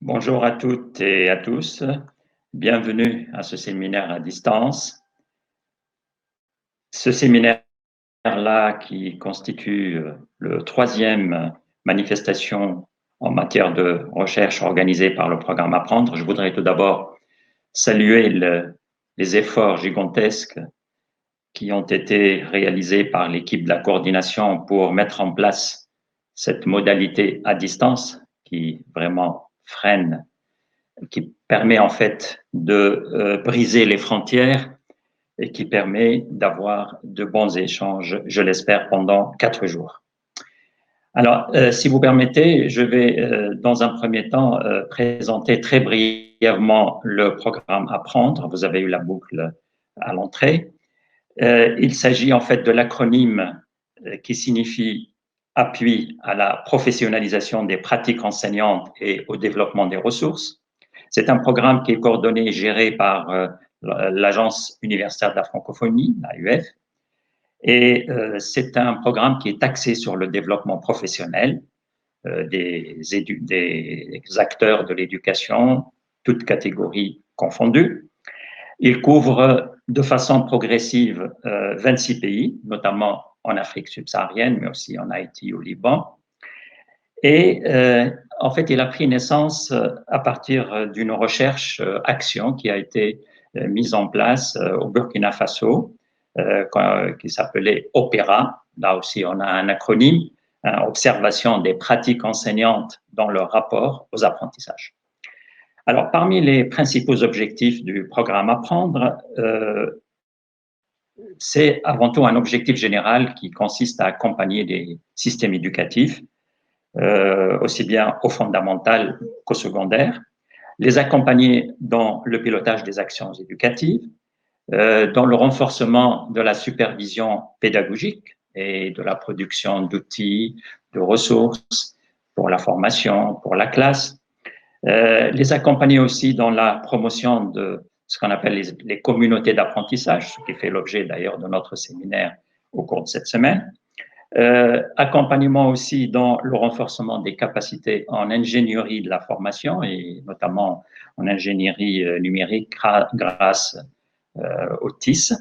Bonjour à toutes et à tous. Bienvenue à ce séminaire à distance. Ce séminaire-là qui constitue le troisième manifestation en matière de recherche organisée par le programme Apprendre. Je voudrais tout d'abord saluer les efforts gigantesques qui ont été réalisés par l'équipe de la coordination pour mettre en place cette modalité à distance qui vraiment freine, qui permet en fait de briser les frontières et qui permet d'avoir de bons échanges, je l'espère, pendant 4 jours. Alors, si vous permettez, je vais dans un premier temps présenter très brièvement le programme Apprendre. Vous avez eu la boucle à l'entrée. Il s'agit en fait de l'acronyme qui signifie appui à la professionnalisation des pratiques enseignantes et au développement des ressources. C'est un programme qui est coordonné et géré par l'Agence universitaire de la francophonie, l'AUF, et c'est un programme qui est axé sur le développement professionnel des acteurs de l'éducation, toutes catégories confondues. Il couvre de façon progressive 26 pays, notamment en Afrique subsaharienne, mais aussi en Haïti, au Liban. Et en fait, il a pris naissance à partir d'une recherche-action qui a été mise en place au Burkina Faso, qui s'appelait OPERA. Là aussi, on a un acronyme, Observation des pratiques enseignantes dans leur rapport aux apprentissages. Alors, parmi les principaux objectifs du programme Apprendre, c'est avant tout un objectif général qui consiste à accompagner des systèmes éducatifs, aussi bien au fondamental qu'au secondaire, les accompagner dans le pilotage des actions éducatives, dans le renforcement de la supervision pédagogique et de la production d'outils, de ressources pour la formation, pour la classe, les accompagner aussi dans la promotion de ce qu'on appelle les communautés d'apprentissage, ce qui fait l'objet d'ailleurs de notre séminaire au cours de cette semaine. Accompagnement aussi dans le renforcement des capacités en ingénierie de la formation et notamment en ingénierie numérique grâce au TIS.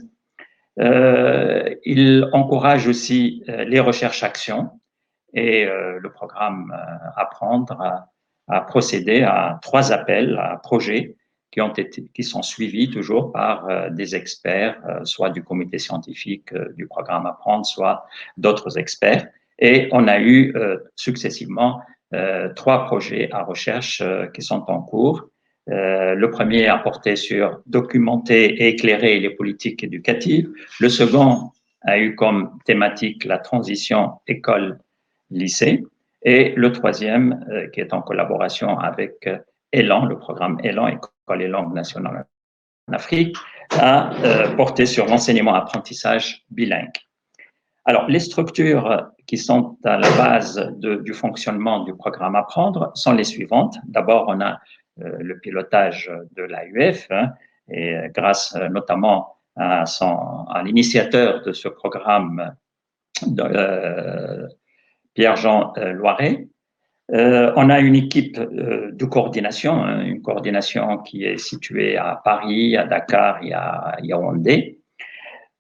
Il encourage aussi les recherches-actions et le programme Apprendre a procédé à 3 appels à projets qui sont suivis toujours par des experts, soit du comité scientifique du programme Apprendre, soit d'autres experts. Et on a eu successivement 3 projets à recherche qui sont en cours. Le premier a porté sur documenter et éclairer les politiques éducatives. Le second a eu comme thématique la transition école-lycée. Et le troisième, qui est en collaboration avec Élan, le programme Élan, École et langue nationale en Afrique, a porté sur l'enseignement-apprentissage bilingue. Alors, les structures qui sont à la base du fonctionnement du programme Apprendre sont les suivantes. D'abord, on a le pilotage de l'AUF, et grâce notamment à l'initiateur de ce programme, Pierre-Jean Loiret. On a une équipe de coordination, une coordination qui est située à Paris, à Dakar et à Yaoundé.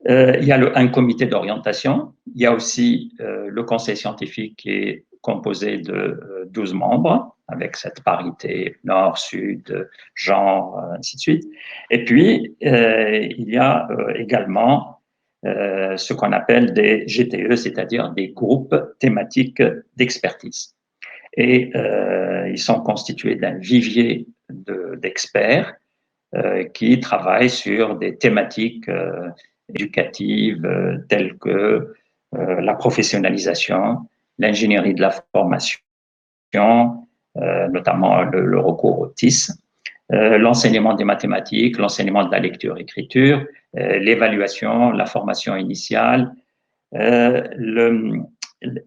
Il y a un comité d'orientation. Il y a aussi le conseil scientifique qui est composé de 12 membres, avec cette parité nord, sud, genre, ainsi de suite. Et puis, il y a également ce qu'on appelle des GTE, c'est-à-dire des groupes thématiques d'expertise. Et ils sont constitués d'un vivier d'experts qui travaillent sur des thématiques éducatives telles que la professionnalisation, l'ingénierie de la formation, notamment le recours au TIS, l'enseignement des mathématiques, l'enseignement de la lecture-écriture, l'évaluation, la formation initiale,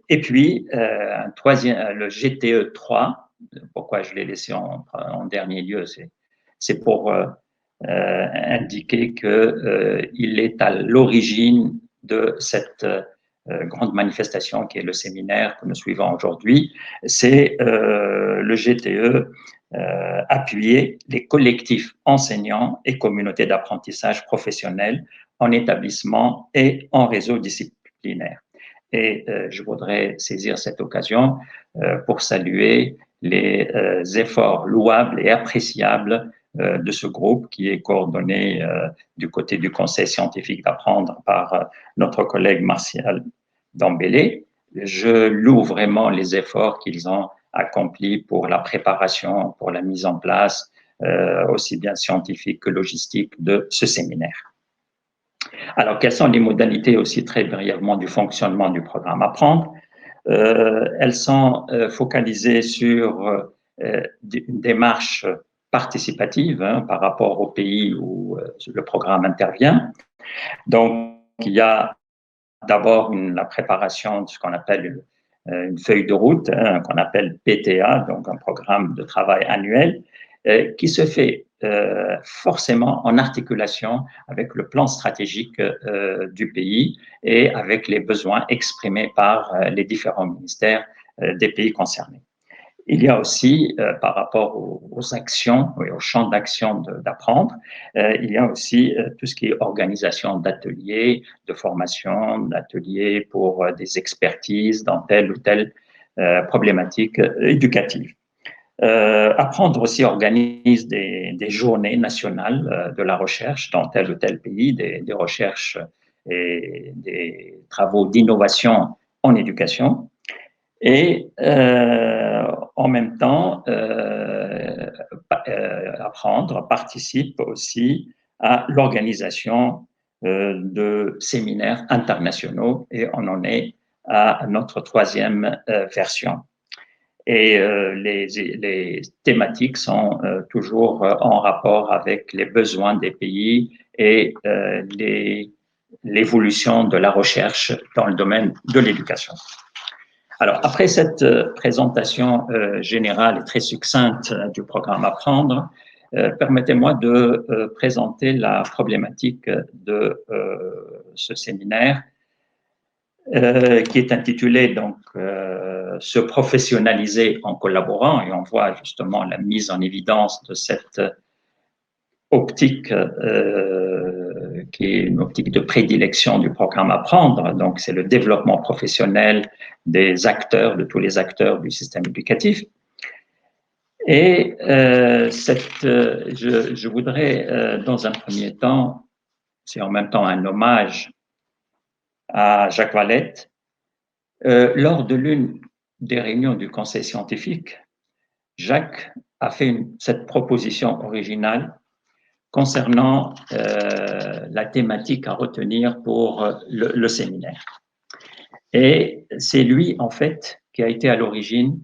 et puis, le GTE 3, pourquoi je l'ai laissé en dernier lieu, c'est pour indiquer qu'il est à l'origine de cette grande manifestation qui est le séminaire que nous suivons aujourd'hui. C'est le GTE appuyer les collectifs enseignants et communautés d'apprentissage professionnels en établissement et en réseau disciplinaire. Et je voudrais saisir cette occasion pour saluer les efforts louables et appréciables de ce groupe qui est coordonné du côté du Conseil scientifique d'apprendre par notre collègue Martial Dambélé. Je loue vraiment les efforts qu'ils ont accomplis pour la préparation, pour la mise en place, aussi bien scientifique que logistique, de ce séminaire. Alors, quelles sont les modalités aussi très brièvement du fonctionnement du programme Apprendre? Elles sont focalisées sur une démarche participative par rapport au pays où le programme intervient. Donc, il y a d'abord la préparation de ce qu'on appelle une feuille de route, qu'on appelle PTA, donc un programme de travail annuel, qui se fait forcément en articulation avec le plan stratégique du pays et avec les besoins exprimés par les différents ministères des pays concernés. Il y a aussi, par rapport aux actions et au champ d'action d'apprendre, il y a aussi tout ce qui est organisation d'ateliers, de formation, d'ateliers pour des expertises dans telle ou telle problématique éducative. Apprendre aussi organise des journées nationales de la recherche dans tel ou tel pays, des recherches et des travaux d'innovation en éducation. Et en même temps, Apprendre participe aussi à l'organisation de séminaires internationaux et on en est à notre troisième version. Et les thématiques sont toujours en rapport avec les besoins des pays et l'évolution de la recherche dans le domaine de l'éducation. Alors, après cette présentation générale et très succincte du programme Apprendre, permettez-moi de présenter la problématique de ce séminaire qui est intitulé donc Se professionnaliser en collaborant, et on voit justement la mise en évidence de cette optique qui est une optique de prédilection du programme Apprendre. Donc, c'est le développement professionnel des acteurs, de tous les acteurs du système éducatif. Et je voudrais, dans un premier temps, c'est en même temps un hommage à Jacques Valette. Lors de l'une des réunions du conseil scientifique, Jacques a fait cette proposition originale concernant la thématique à retenir pour le séminaire. Et c'est lui, en fait, qui a été à l'origine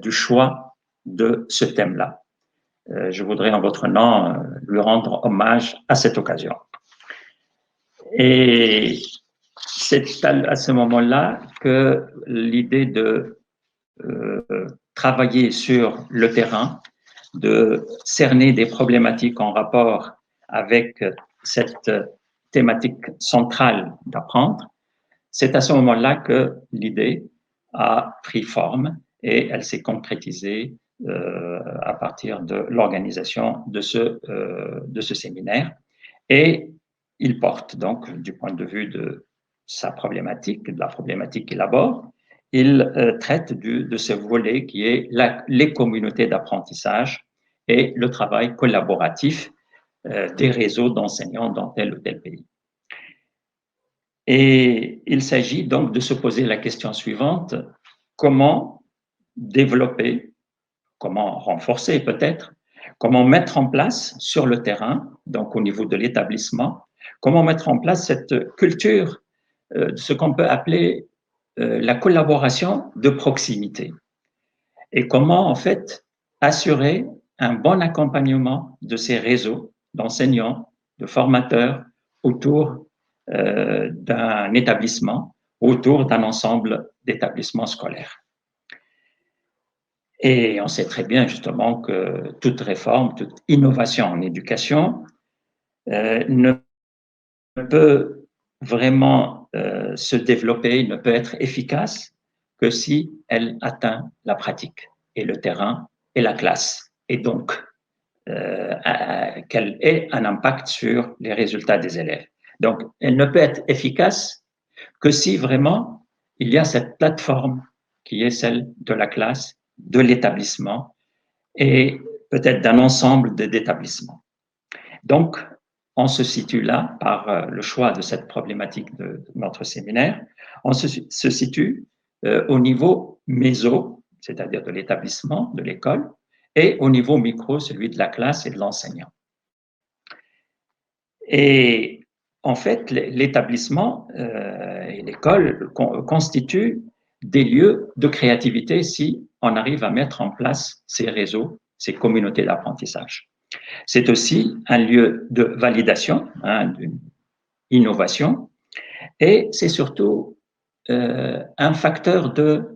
du choix de ce thème-là. Je voudrais, en votre nom, lui rendre hommage à cette occasion. Et c'est à ce moment-là que l'idée de travailler sur le terrain, de cerner des problématiques en rapport avec cette thématique centrale d'apprendre, c'est à ce moment-là que l'idée a pris forme et elle s'est concrétisée à partir de l'organisation de ce séminaire. Et il porte donc, du point de vue de sa problématique, de la problématique qu'il aborde, il traite de ce volet qui est les communautés d'apprentissage et le travail collaboratif des réseaux d'enseignants dans tel ou tel pays. Et il s'agit donc de se poser la question suivante: comment développer, comment renforcer peut-être, comment mettre en place sur le terrain, donc au niveau de l'établissement, comment mettre en place cette culture de ce qu'on peut appeler la collaboration de proximité, et comment en fait assurer un bon accompagnement de ces réseaux d'enseignants, de formateurs autour d'un établissement, autour d'un ensemble d'établissements scolaires. Et on sait très bien justement que toute réforme, toute innovation en éducation ne peut vraiment se développer, ne peut être efficace que si elle atteint la pratique. Et le terrain et la classe, et donc qu'elle ait un impact sur les résultats des élèves. Donc, elle ne peut être efficace que si vraiment il y a cette plateforme qui est celle de la classe, de l'établissement et peut-être d'un ensemble d'établissements. Donc, on se situe là par le choix de cette problématique de notre séminaire. On se situe au niveau méso, c'est-à-dire de l'établissement, de l'école, et au niveau micro, celui de la classe et de l'enseignant. Et en fait, l'établissement et l'école constituent des lieux de créativité si on arrive à mettre en place ces réseaux, ces communautés d'apprentissage. C'est aussi un lieu de validation, d'une innovation, et c'est surtout un facteur de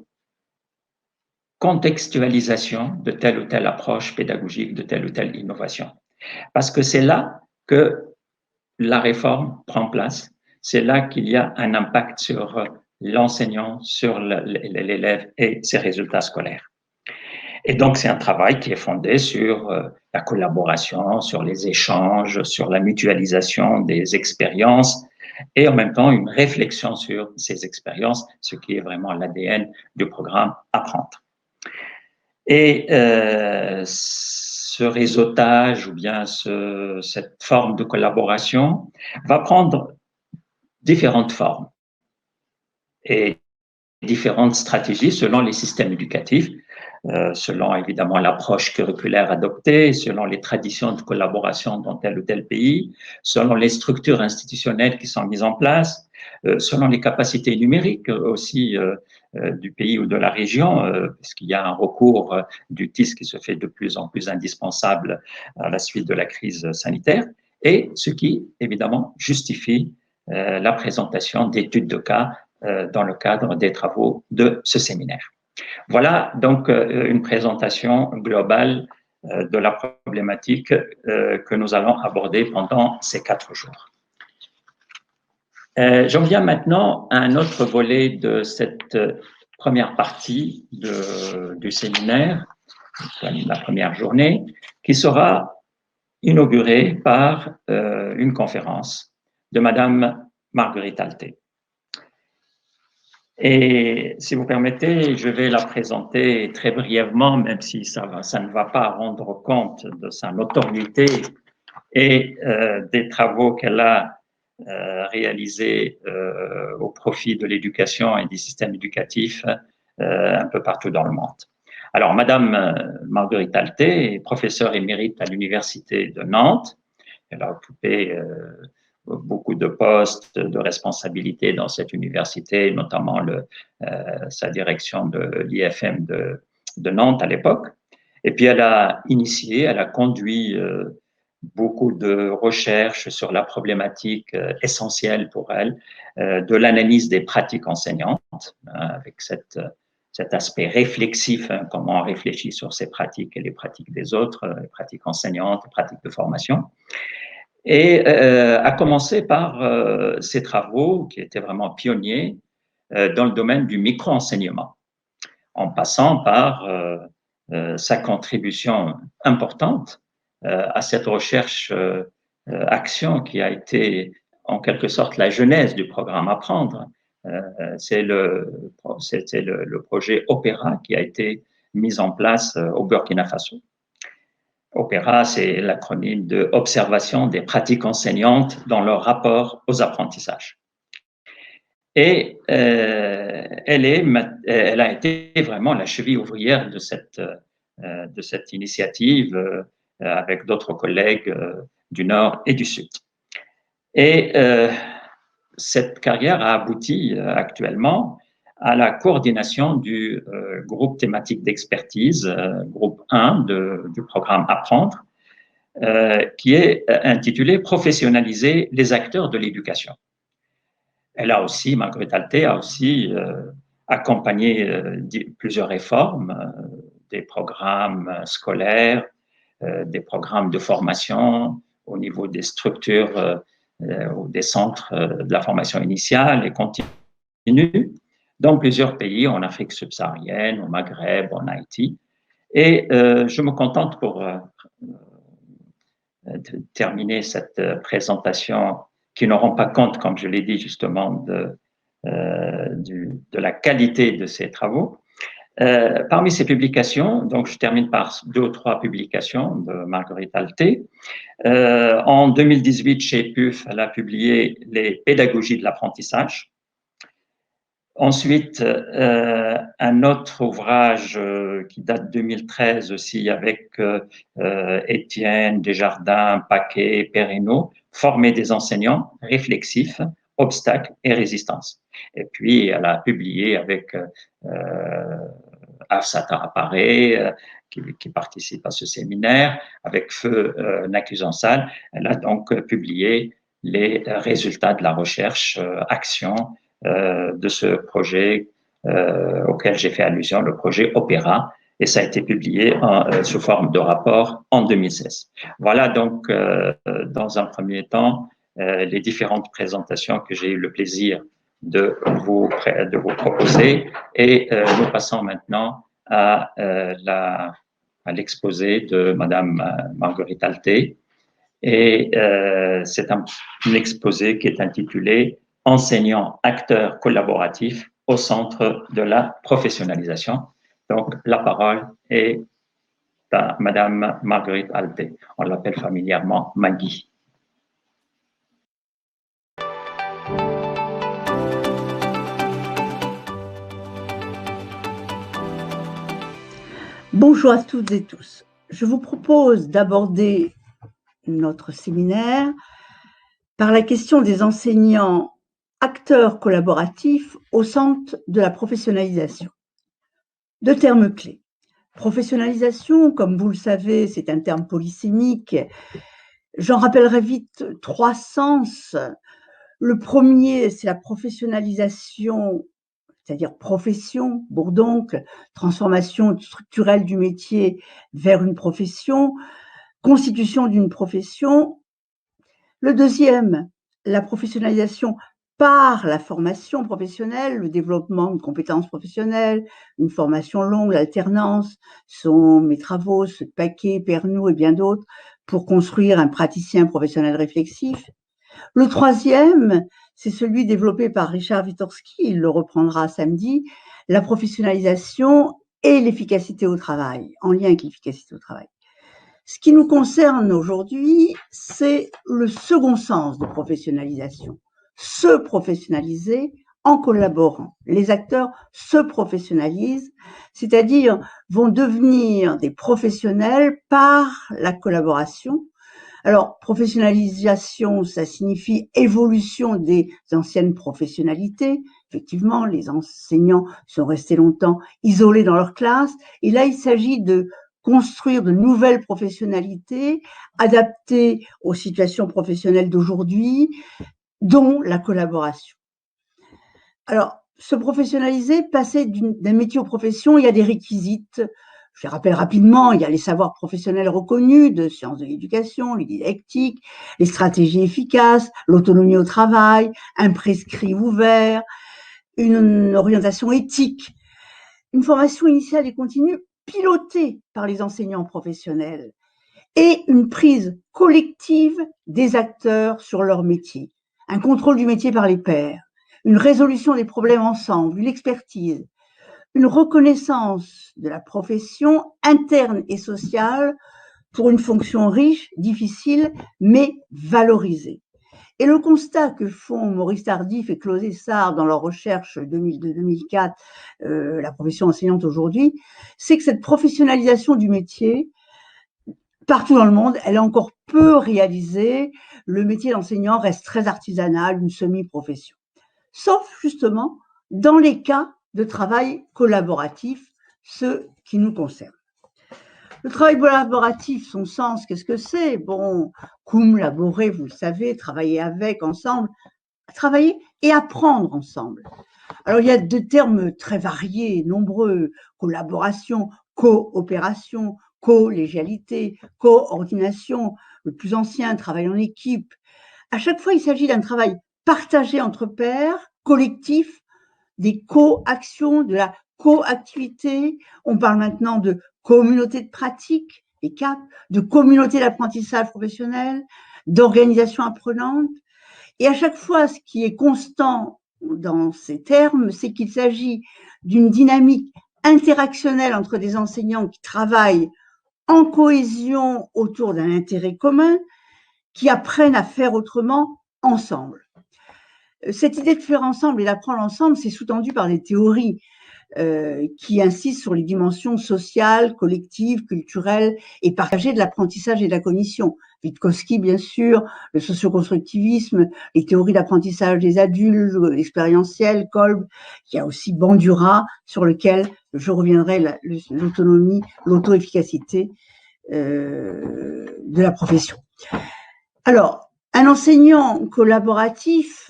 contextualisation de telle ou telle approche pédagogique, de telle ou telle innovation. Parce que c'est là que la réforme prend place, c'est là qu'il y a un impact sur l'enseignant, sur l'élève et ses résultats scolaires. Et donc, c'est un travail qui est fondé sur la collaboration, sur les échanges, sur la mutualisation des expériences et en même temps une réflexion sur ces expériences, ce qui est vraiment l'ADN du programme Apprendre. Et ce réseautage ou bien cette forme de collaboration va prendre différentes formes et différentes stratégies selon les systèmes éducatifs, selon évidemment l'approche curriculaire adoptée, selon les traditions de collaboration dans tel ou tel pays, selon les structures institutionnelles qui sont mises en place, selon les capacités numériques aussi du pays ou de la région, puisqu'il y a un recours du TIS qui se fait de plus en plus indispensable à la suite de la crise sanitaire, et ce qui évidemment justifie la présentation d'études de cas dans le cadre des travaux de ce séminaire. Voilà donc une présentation globale de la problématique que nous allons aborder pendant ces 4 jours. J'en viens maintenant à un autre volet de cette première partie du séminaire, la première journée, qui sera inaugurée par une conférence de Madame Marguerite Alté. Et si vous permettez, je vais la présenter très brièvement, même si ça ne va pas rendre compte de sa notoriété et des travaux qu'elle a réalisés au profit de l'éducation et du système éducatif un peu partout dans le monde. Alors, Madame Marguerite Alté est professeure émérite à l'Université de Nantes. Elle a occupé beaucoup de postes de responsabilité dans cette université, notamment sa direction de l'IFM de Nantes à l'époque. Et puis elle a conduit beaucoup de recherches sur la problématique essentielle pour elle de l'analyse des pratiques enseignantes, avec cet aspect réflexif, comment on réfléchit sur ces pratiques et les pratiques des autres, les pratiques enseignantes, les pratiques de formation. Et a commencé par ses travaux qui étaient vraiment pionniers dans le domaine du micro-enseignement, en passant par sa contribution importante à cette recherche-action qui a été en quelque sorte la genèse du programme Apprendre. C'était le projet Opéra qui a été mis en place au Burkina Faso. Opéra, c'est l'acronyme de Observation des pratiques enseignantes dans leur rapport aux apprentissages. Et elle a été vraiment la cheville ouvrière de cette initiative avec d'autres collègues du Nord et du Sud. Et cette carrière a abouti actuellement à la coordination du groupe thématique d'expertise, groupe 1 du programme Apprendre, qui est intitulé « Professionnaliser les acteurs de l'éducation ». Elle a aussi, Marguerite Alté a aussi accompagné plusieurs réformes, des programmes scolaires, des programmes de formation au niveau des structures ou des centres de la formation initiale et continue dans plusieurs pays, en Afrique subsaharienne, au Maghreb, en Haïti. Et je me contente pour de terminer cette présentation qui ne rend pas compte, comme je l'ai dit justement, de la qualité de ces travaux. Parmi ces publications, donc je termine par 2 ou 3 publications de Marguerite Alté. En 2018, chez PUF, elle a publié les pédagogies de l'apprentissage. Ensuite, un autre ouvrage qui date de 2013 aussi avec Étienne, Desjardins, Paquet, Perrineau, Former des enseignants réflexifs, obstacles et résistance. Et puis, elle a publié avec Afsata Apparé, qui participe à ce séminaire, avec Feu Nacusansal. Elle a donc publié les résultats de la recherche action de ce projet auquel j'ai fait allusion, le projet Opéra, et ça a été publié sous forme de rapport en 2016. Voilà donc, dans un premier temps, les différentes présentations que j'ai eu le plaisir de vous proposer, et nous passons maintenant à l'exposé de Madame Marguerite Alté, et c'est un exposé qui est intitulé Enseignants, acteurs collaboratifs au centre de la professionnalisation. Donc, la parole est à Madame Marguerite Alté. On l'appelle familièrement Maggie. Bonjour à toutes et tous. Je vous propose d'aborder notre séminaire par la question des enseignants acteurs collaboratifs au centre de la professionnalisation. 2 termes clés. Professionnalisation, comme vous le savez, c'est un terme polysémique. J'en rappellerai vite 3 sens. Le premier, c'est la professionnalisation, c'est-à-dire profession, bourdoncle, transformation structurelle du métier vers une profession, constitution d'une profession. Le deuxième, la professionnalisation par la formation professionnelle, le développement de compétences professionnelles, une formation longue, l'alternance, sont mes travaux, ceux de Paquet, Perrineau et bien d'autres, pour construire un praticien professionnel réflexif. Le troisième, c'est celui développé par Richard Witorski, il le reprendra samedi, la professionnalisation et l'efficacité au travail, en lien avec l'efficacité au travail. Ce qui nous concerne aujourd'hui, c'est le second sens de professionnalisation. Se professionnaliser en collaborant. Les acteurs se professionnalisent, c'est-à-dire vont devenir des professionnels par la collaboration. Alors, professionnalisation, ça signifie évolution des anciennes professionnalités. Effectivement, les enseignants sont restés longtemps isolés dans leur classe. Et là, il s'agit de construire de nouvelles professionnalités adaptées aux situations professionnelles d'aujourd'hui, dont la collaboration. Alors, se professionnaliser, passer d'un métier aux professions, il y a des réquisites. Je les rappelle rapidement, il y a les savoirs professionnels reconnus de sciences de l'éducation, les didactiques, les stratégies efficaces, l'autonomie au travail, un prescrit ouvert, une orientation éthique, une formation initiale et continue pilotée par les enseignants professionnels et une prise collective des acteurs sur leur métier, un contrôle du métier par les pairs, une résolution des problèmes ensemble, une expertise, une reconnaissance de la profession interne et sociale pour une fonction riche, difficile, mais valorisée. Et le constat que font Maurice Tardif et Claude Essard dans leur recherche 2002-2004, la profession enseignante aujourd'hui, c'est que cette professionnalisation du métier, partout dans le monde, elle est encore peu réalisée. Le métier d'enseignant reste très artisanal, une semi-profession. Sauf justement dans les cas de travail collaboratif, ceux qui nous concernent. Le travail collaboratif, son sens, qu'est-ce que c'est? Bon, cum laborer, vous le savez, travailler avec, ensemble, travailler et apprendre ensemble. Alors, il y a 2 termes très variés, nombreux, collaboration, coopération, collégialité, coordination, le plus ancien, travail en équipe. À chaque fois, il s'agit d'un travail partagé entre pairs, collectif, des co-actions, de la coactivité, on parle maintenant de communauté de pratique, les CAP, de communauté d'apprentissage professionnel, d'organisation apprenante. Et à chaque fois, ce qui est constant dans ces termes, c'est qu'il s'agit d'une dynamique interactionnelle entre des enseignants qui travaillent en cohésion autour d'un intérêt commun, qui apprennent à faire autrement ensemble. Cette idée de faire ensemble et d'apprendre ensemble, c'est sous-tendu par des théories qui insistent sur les dimensions sociales, collectives, culturelles et partagées de l'apprentissage et de la cognition. Witkowski, bien sûr, le socioconstructivisme, les théories d'apprentissage des adultes, l'expérientiel, Kolb. Il y a aussi Bandura, sur lequel je reviendrai, l'autonomie, l'auto-efficacité de la profession. Alors, un enseignant collaboratif,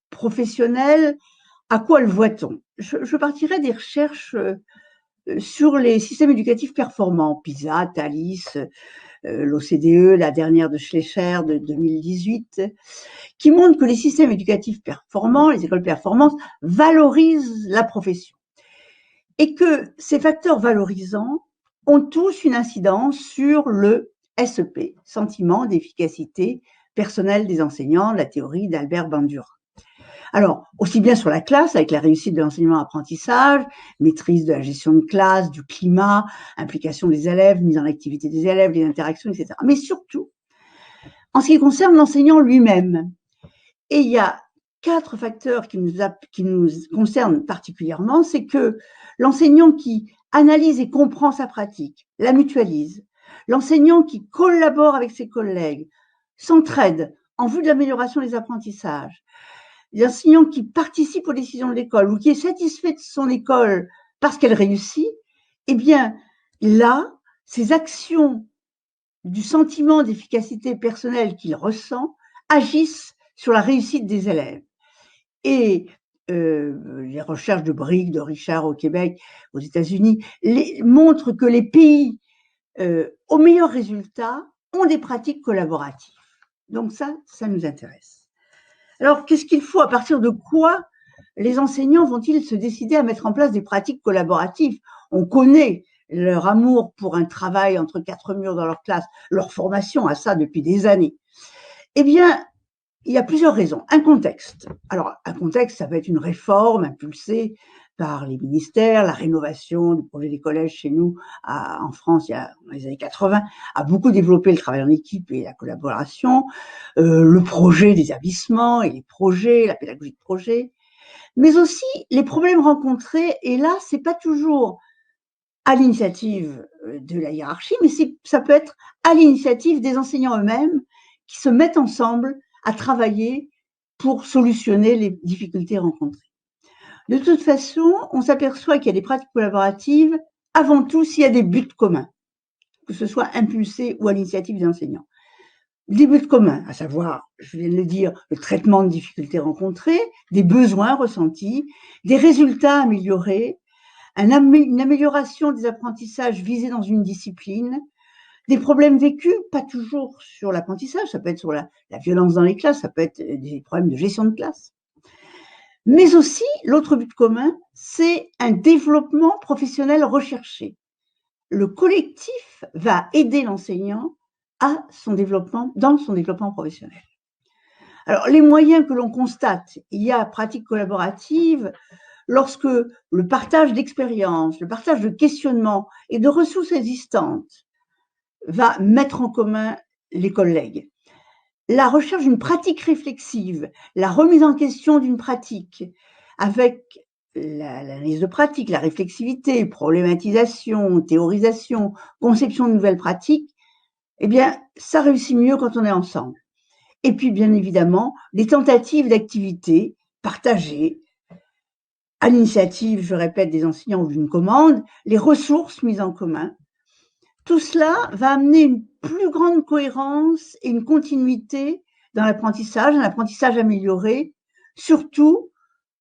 professionnel, à quoi le voit-on? Je partirai des recherches sur les systèmes éducatifs performants, PISA, Thalys, l'OCDE, la dernière de Schleicher de 2018, qui montrent que les systèmes éducatifs performants, les écoles performantes, valorisent la profession. Et que ces facteurs valorisants ont tous une incidence sur le SEP, sentiment d'efficacité personnelle des enseignants, la théorie d'Albert Bandura. Alors, aussi bien sur la classe, avec la réussite de l'enseignement-apprentissage, maîtrise de la gestion de classe, du climat, implication des élèves, mise en activité des élèves, les interactions, etc. Mais surtout, en ce qui concerne l'enseignant lui-même. Et il y a 4 facteurs qui nous concernent particulièrement, c'est que l'enseignant qui analyse et comprend sa pratique, la mutualise, l'enseignant qui collabore avec ses collègues, s'entraide en vue de l'amélioration des apprentissages, l'enseignant qui participe aux décisions de l'école ou qui est satisfait de son école parce qu'elle réussit, eh bien, là, ces actions du sentiment d'efficacité personnelle qu'il ressent agissent sur la réussite des élèves. Et les recherches de Briggs, de Richard au Québec, aux États-Unis, montrent que les pays aux meilleurs résultats ont des pratiques collaboratives. Donc ça nous intéresse. Alors, qu'est-ce qu'il faut? À partir de quoi les enseignants vont-ils se décider à mettre en place des pratiques collaboratives? On connaît leur amour pour un travail entre 4 murs dans leur classe, leur formation à ça depuis des années. Eh bien, il y a plusieurs raisons. Un contexte. Alors, un contexte, ça peut être une réforme impulsée par les ministères, la rénovation du projet des collèges chez nous, en France, dans les années 80, a beaucoup développé le travail en équipe et la collaboration, le projet des établissements et les projets, la pédagogie de projet, mais aussi les problèmes rencontrés, et là, c'est pas toujours à l'initiative de la hiérarchie, mais ça peut être à l'initiative des enseignants eux-mêmes qui se mettent ensemble à travailler pour solutionner les difficultés rencontrées. De toute façon, on s'aperçoit qu'il y a des pratiques collaboratives avant tout s'il y a des buts communs, que ce soit impulsé ou à l'initiative des enseignants. Des buts communs, à savoir, je viens de le dire, le traitement de difficultés rencontrées, des besoins ressentis, des résultats améliorés, une amélioration des apprentissages visés dans une discipline, des problèmes vécus, pas toujours sur l'apprentissage, ça peut être sur la violence dans les classes, ça peut être des problèmes de gestion de classe. Mais aussi, l'autre but commun, c'est un développement professionnel recherché. Le collectif va aider l'enseignant dans son développement professionnel. Alors, les moyens que l'on constate, il y a pratique collaborative lorsque le partage d'expériences, le partage de questionnements et de ressources existantes va mettre en commun les collègues. La recherche d'une pratique réflexive, la remise en question d'une pratique avec l'analyse de pratique, la réflexivité, problématisation, théorisation, conception de nouvelles pratiques, eh bien, ça réussit mieux quand on est ensemble. Et puis, bien évidemment, des tentatives d'activités partagées, à l'initiative, je répète, des enseignants ou d'une commande, les ressources mises en commun. Tout cela va amener une plus grande cohérence et une continuité dans l'apprentissage, un apprentissage amélioré, surtout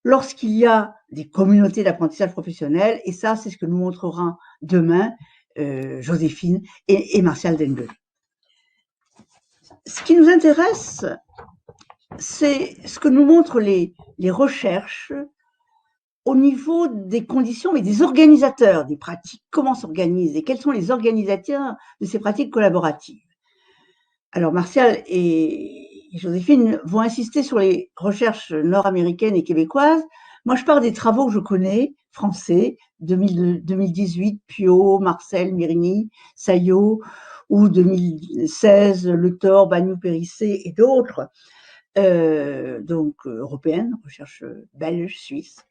lorsqu'il y a des communautés d'apprentissage professionnel, et ça, c'est ce que nous montrera demain Joséphine et Martial Dengel. Ce qui nous intéresse, c'est ce que nous montrent les recherches au niveau des conditions, mais des organisateurs des pratiques. Comment s'organisent et quels sont les organisateurs de ces pratiques collaboratives? Alors, Martial et Joséphine vont insister sur les recherches nord-américaines et québécoises. Moi, je pars des travaux que je connais, français, 2018, Piot, Marcel, Mirini, Saillot, ou 2016, Le Thor, Bagnou-Périssé et d'autres, donc européennes, recherche belge, suisse.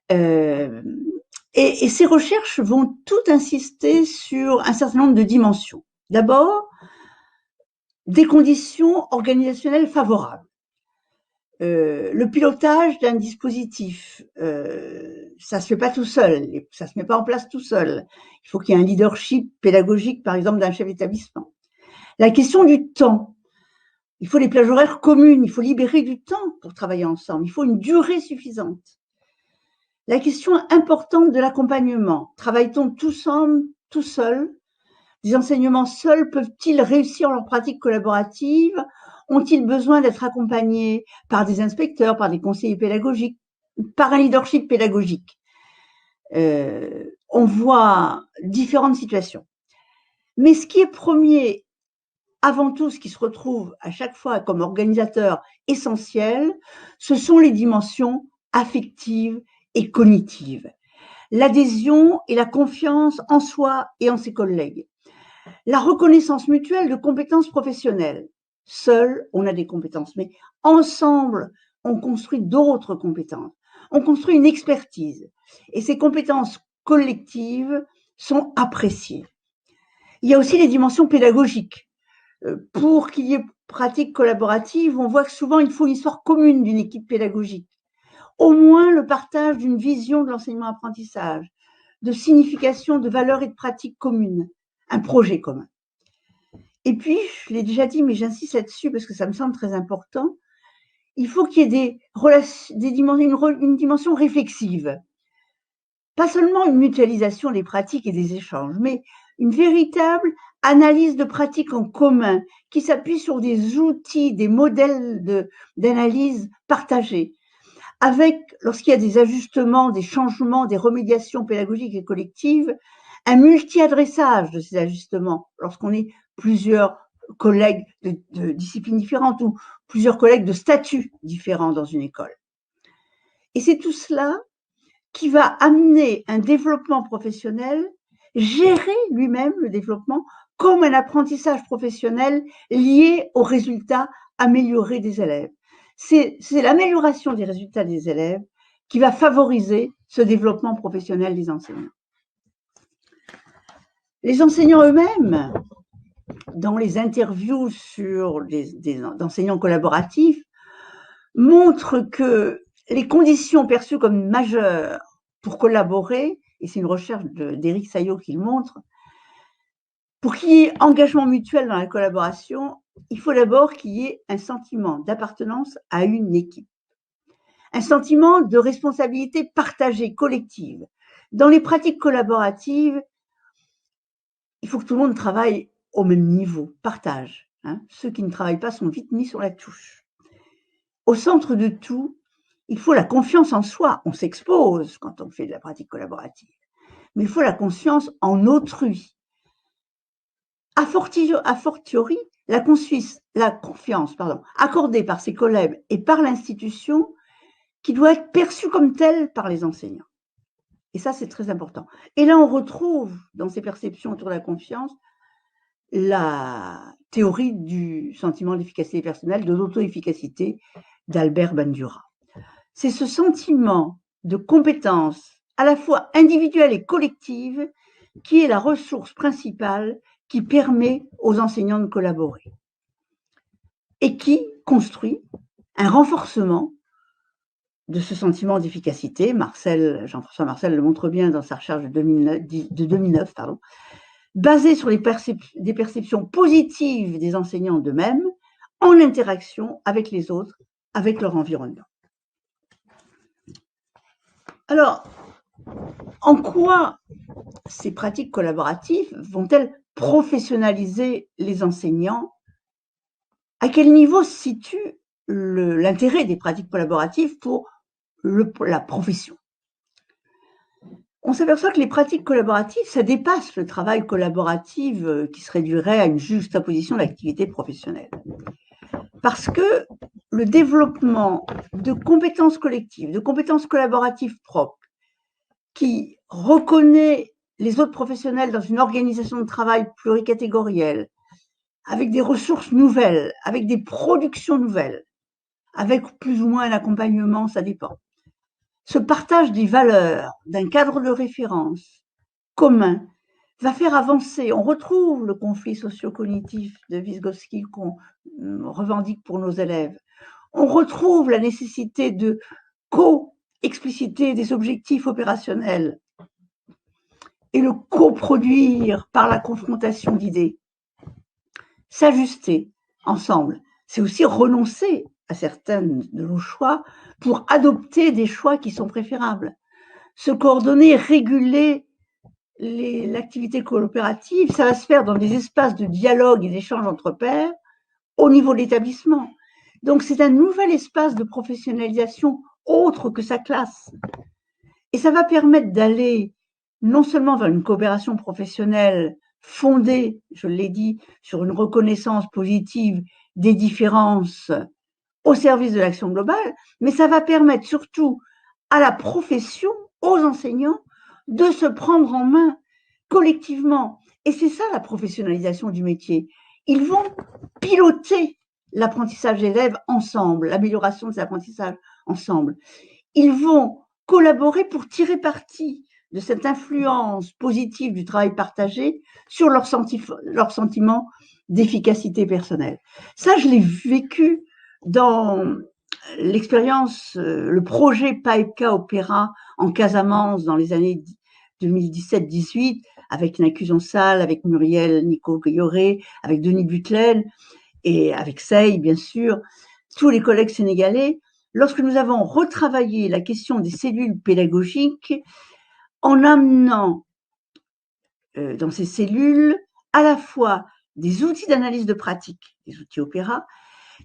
Et ces recherches vont toutes insister sur un certain nombre de dimensions. D'abord, des conditions organisationnelles favorables. Le pilotage d'un dispositif, ça se fait pas tout seul, ça se met pas en place tout seul. Il faut qu'il y ait un leadership pédagogique, par exemple, d'un chef d'établissement. La question du temps. Il faut des plages horaires communes, il faut libérer du temps pour travailler ensemble, il faut une durée suffisante. La question importante de l'accompagnement. Travaille-t-on tous ensemble, tout seul? Les enseignements seuls peuvent-ils réussir leur pratique collaborative? Ont-ils besoin d'être accompagnés par des inspecteurs, par des conseillers pédagogiques, par un leadership pédagogique? On voit différentes situations. Mais ce qui est premier, avant tout, ce qui se retrouve à chaque fois comme organisateur essentiel, ce sont les dimensions affectives et cognitives. L'adhésion et la confiance en soi et en ses collègues. La reconnaissance mutuelle de compétences professionnelles. Seul, on a des compétences, mais ensemble, on construit d'autres compétences. On construit une expertise. Et ces compétences collectives sont appréciées. Il y a aussi les dimensions pédagogiques. Pour qu'il y ait pratique collaborative, on voit que souvent, il faut une histoire commune d'une équipe pédagogique. Au moins le partage d'une vision de l'enseignement-apprentissage, de signification, de valeurs et de pratiques communes, un projet commun. Et puis, je l'ai déjà dit, mais j'insiste là-dessus parce que ça me semble très important, il faut qu'il y ait une dimension réflexive. Pas seulement une mutualisation des pratiques et des échanges, mais une véritable analyse de pratiques en commun qui s'appuie sur des outils, des modèles d'analyse partagés, avec, lorsqu'il y a des ajustements, des changements, des remédiations pédagogiques et collectives, un multi-adressage de ces ajustements, lorsqu'on est plusieurs collègues de disciplines différentes ou plusieurs collègues de statuts différents dans une école. Et c'est tout cela qui va amener un développement professionnel, gérer lui-même le développement comme un apprentissage professionnel lié aux résultats améliorés des élèves. C'est l'amélioration des résultats des élèves qui va favoriser ce développement professionnel des enseignants. Les enseignants eux-mêmes, dans les interviews sur des enseignants collaboratifs, montrent que les conditions perçues comme majeures pour collaborer, et c'est une recherche d'Éric Saillot qui le montre, pour qu'il y ait engagement mutuel dans la collaboration, il faut d'abord qu'il y ait un sentiment d'appartenance à une équipe, un sentiment de responsabilité partagée, collective. Dans les pratiques collaboratives, il faut que tout le monde travaille au même niveau, partage. Ceux qui ne travaillent pas sont vite mis sur la touche. Au centre de tout, il faut la confiance en soi. On s'expose quand on fait de la pratique collaborative, mais il faut la confiance en autrui. A fortiori, la confiance accordée par ses collègues et par l'institution qui doit être perçue comme telle par les enseignants. Et ça, c'est très important. Et là, on retrouve dans ces perceptions autour de la confiance la théorie du sentiment d'efficacité personnelle, de l'auto-efficacité d'Albert Bandura. C'est ce sentiment de compétence à la fois individuelle et collective qui est la ressource principale qui permet aux enseignants de collaborer et qui construit un renforcement de ce sentiment d'efficacité. Jean-François Marcel le montre bien dans sa recherche de 2009, basé sur des perceptions positives des enseignants d'eux-mêmes en interaction avec les autres, avec leur environnement. Alors, en quoi ces pratiques collaboratives vont-elles professionnaliser les enseignants? À quel niveau se situe l'intérêt des pratiques collaboratives pour la profession? on s'aperçoit que les pratiques collaboratives, ça dépasse le travail collaboratif qui se réduirait à une juxtaposition d'activités professionnelles. Parce que le développement de compétences collectives, de compétences collaboratives propres, qui reconnaît les autres professionnels dans une organisation de travail pluricatégorielle, avec des ressources nouvelles, avec des productions nouvelles, avec plus ou moins un accompagnement, ça dépend. Ce partage des valeurs, d'un cadre de référence commun, va faire avancer. On retrouve le conflit socio-cognitif de Vygotsky qu'on revendique pour nos élèves. On retrouve la nécessité de co-expliciter des objectifs opérationnels et le coproduire par la confrontation d'idées. S'ajuster ensemble, c'est aussi renoncer à certains de nos choix pour adopter des choix qui sont préférables. Se coordonner, réguler l'activité coopérative, ça va se faire dans des espaces de dialogue et d'échange entre pairs au niveau de l'établissement. Donc, c'est un nouvel espace de professionnalisation autre que sa classe. Et ça va permettre d'aller non seulement vers une coopération professionnelle fondée, je l'ai dit, sur une reconnaissance positive des différences au service de l'action globale, mais ça va permettre surtout à la profession, aux enseignants, de se prendre en main collectivement. Et c'est ça la professionnalisation du métier. Ils vont piloter l'apprentissage des élèves ensemble, l'amélioration de cet apprentissage ensemble. Ils vont collaborer pour tirer parti de cette influence positive du travail partagé sur leur sentiment d'efficacité personnelle. Ça, je l'ai vécu dans l'expérience, le projet PAEPCA Opéra en Casamance dans les années 2017-18, avec Nacuson Sall, avec Muriel Nico-Guyoré, avec Denis Butlen et avec Sey, bien sûr, tous les collègues sénégalais, lorsque nous avons retravaillé la question des cellules pédagogiques en amenant dans ces cellules à la fois des outils d'analyse de pratique, des outils Opéra,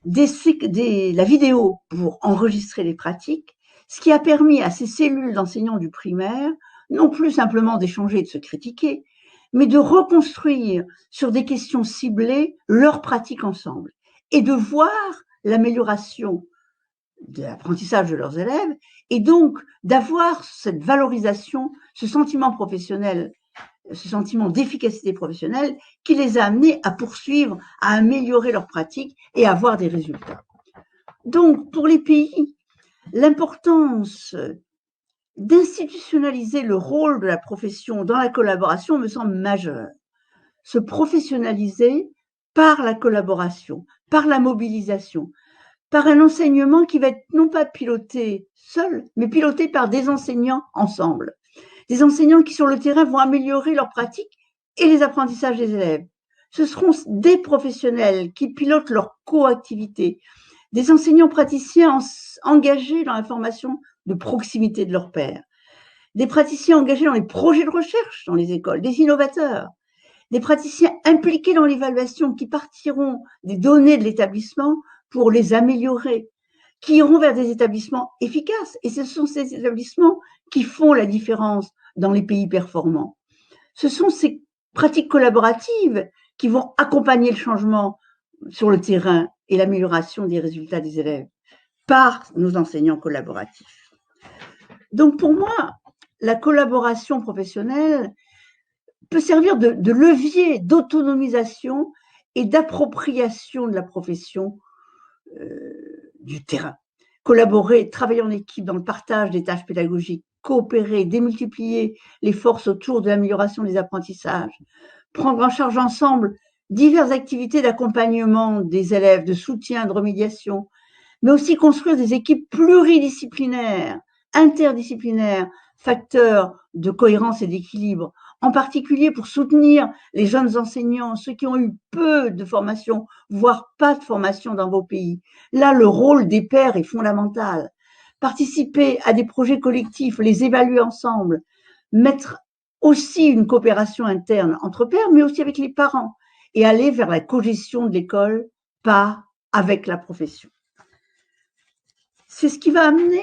la vidéo pour enregistrer les pratiques, ce qui a permis à ces cellules d'enseignants du primaire non plus simplement d'échanger et de se critiquer, mais de reconstruire sur des questions ciblées leurs pratiques ensemble et de voir l'amélioration de l'apprentissage de leurs élèves et donc d'avoir cette valorisation, ce sentiment professionnel, ce sentiment d'efficacité professionnelle qui les a amenés à poursuivre, à améliorer leurs pratiques et à avoir des résultats. Donc, pour les pays, l'importance d'institutionnaliser le rôle de la profession dans la collaboration me semble majeure. Se professionnaliser par la collaboration, par la mobilisation, par un enseignement qui va être non pas piloté seul, mais piloté par des enseignants ensemble. Des enseignants qui, sur le terrain, vont améliorer leurs pratiques et les apprentissages des élèves. Ce seront des professionnels qui pilotent leur coactivité, des enseignants praticiens engagés dans la formation de proximité de leurs pairs, des praticiens engagés dans les projets de recherche dans les écoles, des innovateurs, des praticiens impliqués dans l'évaluation qui partiront des données de l'établissement pour les améliorer, qui iront vers des établissements efficaces. Et ce sont ces établissements qui font la différence dans les pays performants. Ce sont ces pratiques collaboratives qui vont accompagner le changement sur le terrain et l'amélioration des résultats des élèves par nos enseignants collaboratifs. Donc pour moi, la collaboration professionnelle peut servir de levier d'autonomisation et d'appropriation de la profession du terrain. Collaborer, travailler en équipe dans le partage des tâches pédagogiques, coopérer, démultiplier les forces autour de l'amélioration des apprentissages, prendre en charge ensemble diverses activités d'accompagnement des élèves, de soutien, de remédiation, mais aussi construire des équipes pluridisciplinaires, interdisciplinaires, facteurs de cohérence et d'équilibre, en particulier pour soutenir les jeunes enseignants, ceux qui ont eu peu de formation, voire pas de formation dans vos pays. Là, le rôle des pairs est fondamental. Participer à des projets collectifs, les évaluer ensemble, mettre aussi une coopération interne entre pairs, mais aussi avec les parents, et aller vers la cogestion de l'école par avec la profession. C'est ce qui va amener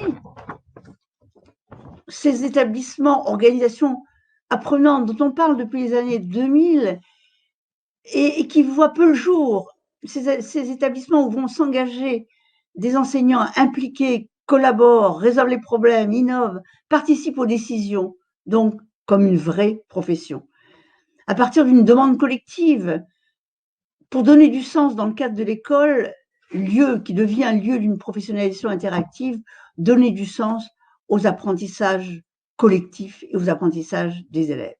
ces établissements, organisations apprenantes dont on parle depuis les années 2000 et qui voient peu le jour, ces établissements où vont s'engager des enseignants impliqués, collaborent, résolvent les problèmes, innovent, participent aux décisions, donc comme une vraie profession. À partir d'une demande collective, pour donner du sens dans le cadre de l'école, lieu qui devient lieu d'une professionnalisation interactive, donner du sens aux apprentissages collectifs et aux apprentissages des élèves.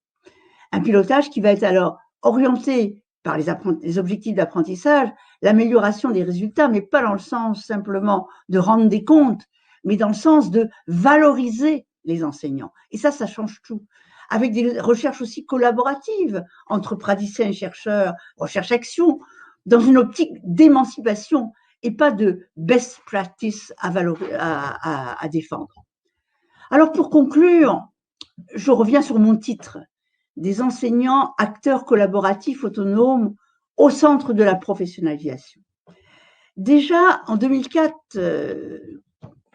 Un pilotage qui va être alors orienté par les objectifs d'apprentissage, l'amélioration des résultats, mais pas dans le sens simplement de rendre des comptes, mais dans le sens de valoriser les enseignants. Et ça change tout. Avec des recherches aussi collaboratives entre praticiens et chercheurs, recherche-action, dans une optique d'émancipation et pas de best practice à défendre. Alors pour conclure, je reviens sur mon titre, des enseignants, acteurs collaboratifs autonomes au centre de la professionnalisation. Déjà, en 2004,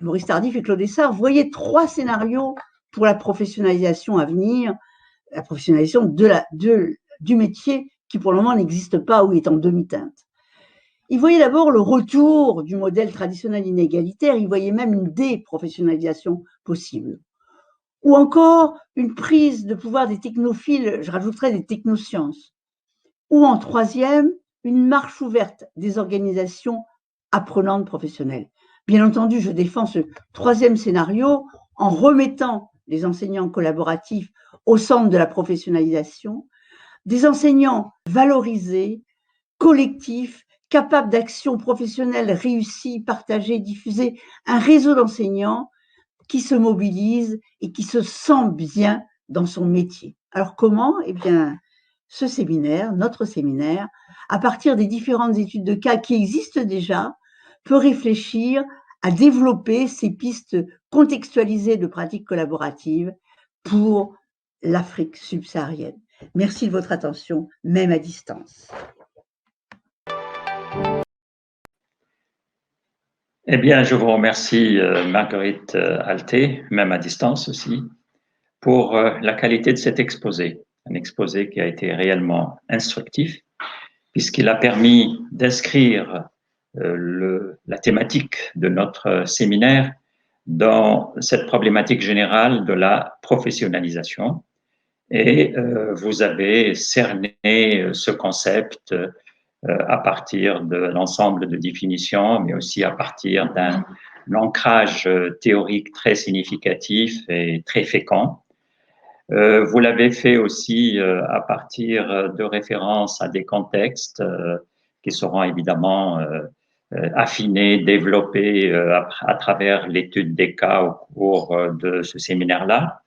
Maurice Tardif et Claude Essard voyaient 3 scénarios pour la professionnalisation à venir, la professionnalisation du métier qui pour le moment n'existe pas ou est en demi-teinte. Ils voyaient d'abord le retour du modèle traditionnel inégalitaire, ils voyaient même une déprofessionnalisation possible. Ou encore une prise de pouvoir des technophiles, je rajouterais des technosciences. Ou en troisième, une marche ouverte des organisations apprenantes professionnelles. Bien entendu, je défends ce troisième scénario en remettant les enseignants collaboratifs au centre de la professionnalisation, des enseignants valorisés, collectifs, capables d'actions professionnelles réussies, partagées, diffusées, un réseau d'enseignants qui se mobilise et qui se sent bien dans son métier. Alors comment? Eh bien, ce séminaire, notre séminaire, à partir des différentes études de cas qui existent déjà, peut réfléchir à développer ces pistes contextualisées de pratiques collaboratives pour l'Afrique subsaharienne. Merci de votre attention, même à distance. Eh bien, je vous remercie, Marguerite Alté, même à distance aussi, pour la qualité de cet exposé. Un exposé qui a été réellement instructif, puisqu'il a permis d'inscrire la thématique de notre séminaire dans cette problématique générale de la professionnalisation. Et vous avez cerné ce concept à partir de l'ensemble de définitions, mais aussi à partir d'un ancrage théorique très significatif et très fécond. Vous l'avez fait aussi à partir de références à des contextes qui seront évidemment affinés, développés à travers l'étude des cas au cours de ce séminaire-là.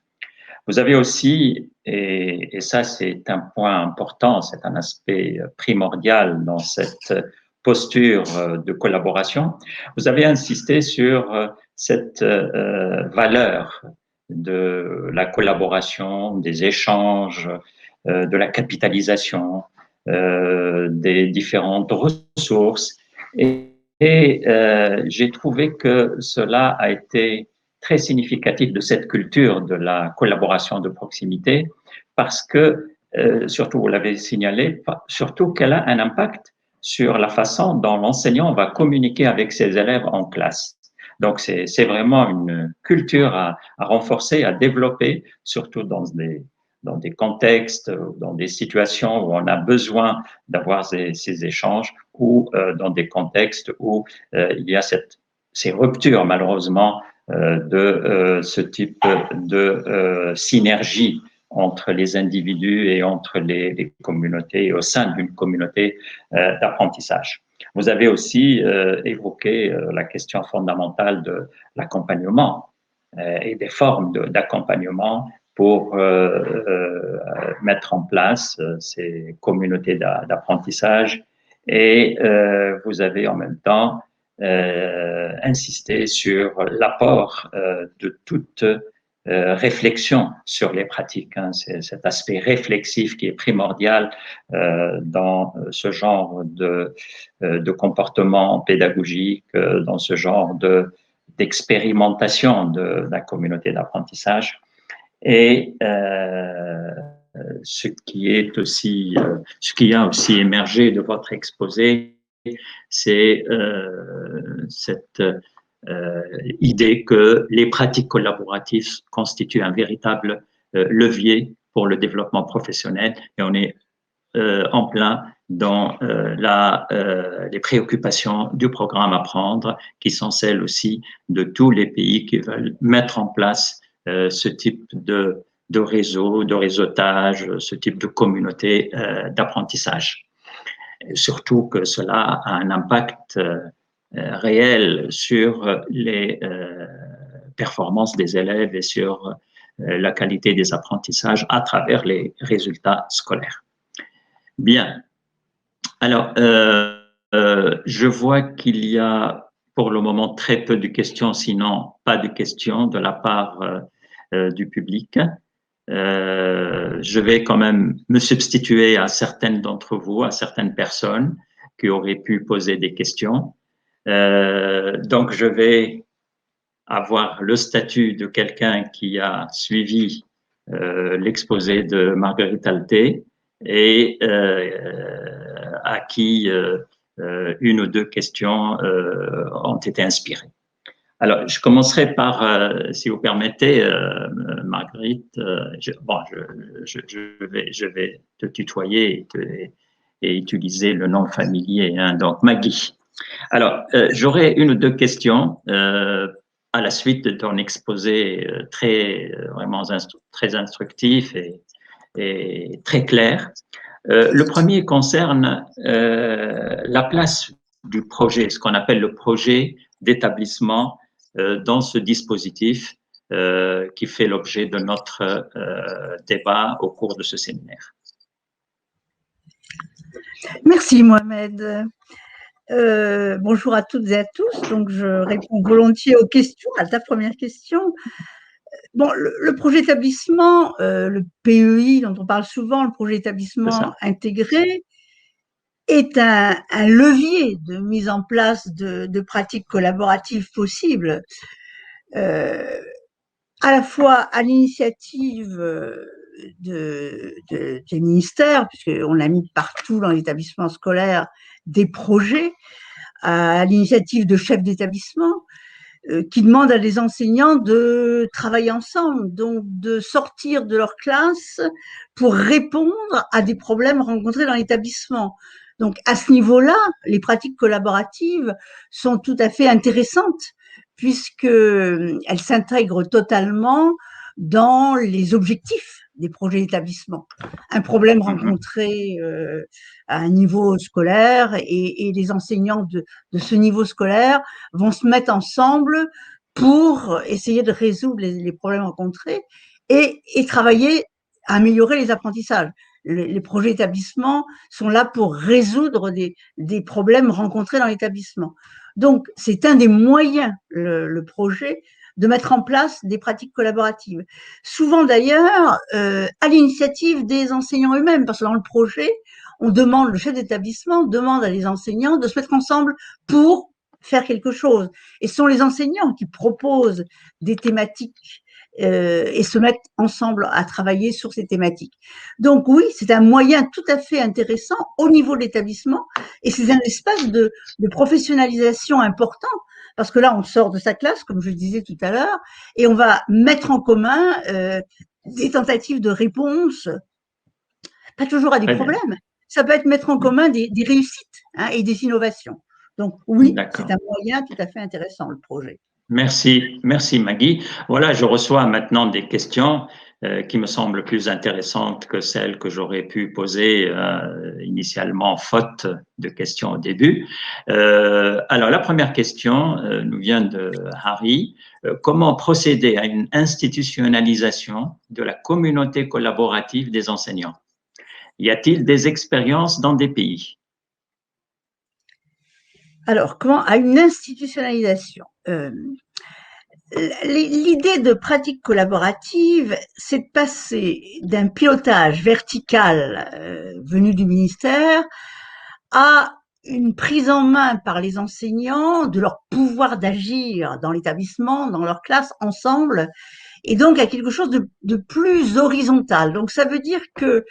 Vous avez aussi, et ça c'est un point important, c'est un aspect primordial dans cette posture de collaboration, vous avez insisté sur cette valeur de la collaboration, des échanges, de la capitalisation, des différentes ressources. Et j'ai trouvé que cela a été très significatif de cette culture de la collaboration de proximité parce que, surtout vous l'avez signalé, surtout qu'elle a un impact sur la façon dont l'enseignant va communiquer avec ses élèves en classe. Donc, c'est vraiment une culture à renforcer, à développer, surtout dans des contextes, dans des situations où on a besoin d'avoir ces échanges ou dans des contextes où il y a ces ruptures, malheureusement, de ce type de synergie entre les individus et entre les communautés et au sein d'une communauté d'apprentissage. Vous avez aussi évoqué la question fondamentale de l'accompagnement et des formes d'accompagnement pour mettre en place ces communautés d'apprentissage et vous avez en même temps insisté sur l'apport de toute réflexion sur les pratiques. Hein. C'est cet aspect réflexif qui est primordial dans ce genre de comportement pédagogique, dans ce genre d'expérimentation de la communauté d'apprentissage. Et ce qui a aussi émergé de votre exposé, c'est cette idée que les pratiques collaboratives constituent un véritable levier pour le développement professionnel, et on est en plein dans les préoccupations du programme Apprendre, qui sont celles aussi de tous les pays qui veulent mettre en place ce type de réseau, de réseautage, ce type de communauté d'apprentissage. Surtout que cela a un impact réel sur les performances des élèves et sur la qualité des apprentissages à travers les résultats scolaires. Bien. Alors, je vois qu'il y a pour le moment très peu de questions, sinon pas de questions de la part du public. Je vais quand même me substituer à certaines d'entre vous, à certaines personnes qui auraient pu poser des questions. Donc, je vais avoir le statut de quelqu'un qui a suivi l'exposé de Marguerite Alté et à qui une ou deux questions ont été inspirées. Alors, je commencerai par, si vous permettez, Marguerite, je vais te tutoyer et utiliser le nom familier, hein, donc Maggie. Alors, j'aurais une ou deux questions à la suite de ton exposé vraiment très instructif et très clair. Le premier concerne la place du projet, ce qu'on appelle le projet d'établissement dans ce dispositif qui fait l'objet de notre débat au cours de ce séminaire. Merci Mohamed. Bonjour à toutes et à tous. Donc, je réponds volontiers aux questions, à ta première question. Bon, le projet d'établissement, le PEI dont on parle souvent, le projet d'établissement intégré, est un levier de mise en place de pratiques collaboratives possibles, à la fois à l'initiative des ministères, puisqu'on a mis partout dans l'établissement scolaire des projets, à l'initiative de chefs d'établissement, qui demandent à des enseignants de travailler ensemble, donc de sortir de leur classe pour répondre à des problèmes rencontrés dans l'établissement. Donc, à ce niveau-là, les pratiques collaboratives sont tout à fait intéressantes puisqu'elles s'intègrent totalement dans les objectifs des projets d'établissement. Un problème rencontré à un niveau scolaire et les enseignants de ce niveau scolaire vont se mettre ensemble pour essayer de résoudre les problèmes rencontrés et travailler à améliorer les apprentissages. Les projets d'établissement sont là pour résoudre des problèmes rencontrés dans l'établissement. Donc, c'est un des moyens, le projet, de mettre en place des pratiques collaboratives. Souvent d'ailleurs, à l'initiative des enseignants eux-mêmes, parce que dans le projet, le chef d'établissement demande à les enseignants de se mettre ensemble pour faire quelque chose. Et ce sont les enseignants qui proposent des thématiques et se mettent ensemble à travailler sur ces thématiques. Donc oui, c'est un moyen tout à fait intéressant au niveau de l'établissement et c'est un espace de professionnalisation important parce que là, on sort de sa classe, comme je le disais tout à l'heure, et on va mettre en commun des tentatives de réponse, pas toujours à des problèmes, ça peut être mettre en commun des réussites et des innovations. Donc oui, c'est un moyen tout à fait intéressant, le projet. Merci Maggie. Voilà, je reçois maintenant des questions qui me semblent plus intéressantes que celles que j'aurais pu poser initialement, faute de questions au début. Alors, la première question nous vient de Harry. Comment procéder à une institutionnalisation de la communauté collaborative des enseignants? Y a-t-il des expériences dans des pays? Alors, comment à une institutionnalisation l'idée de pratique collaborative, c'est de passer d'un pilotage vertical venu du ministère à une prise en main par les enseignants de leur pouvoir d'agir dans l'établissement, dans leur classe, ensemble, et donc à quelque chose de plus horizontal. Donc ça veut dire que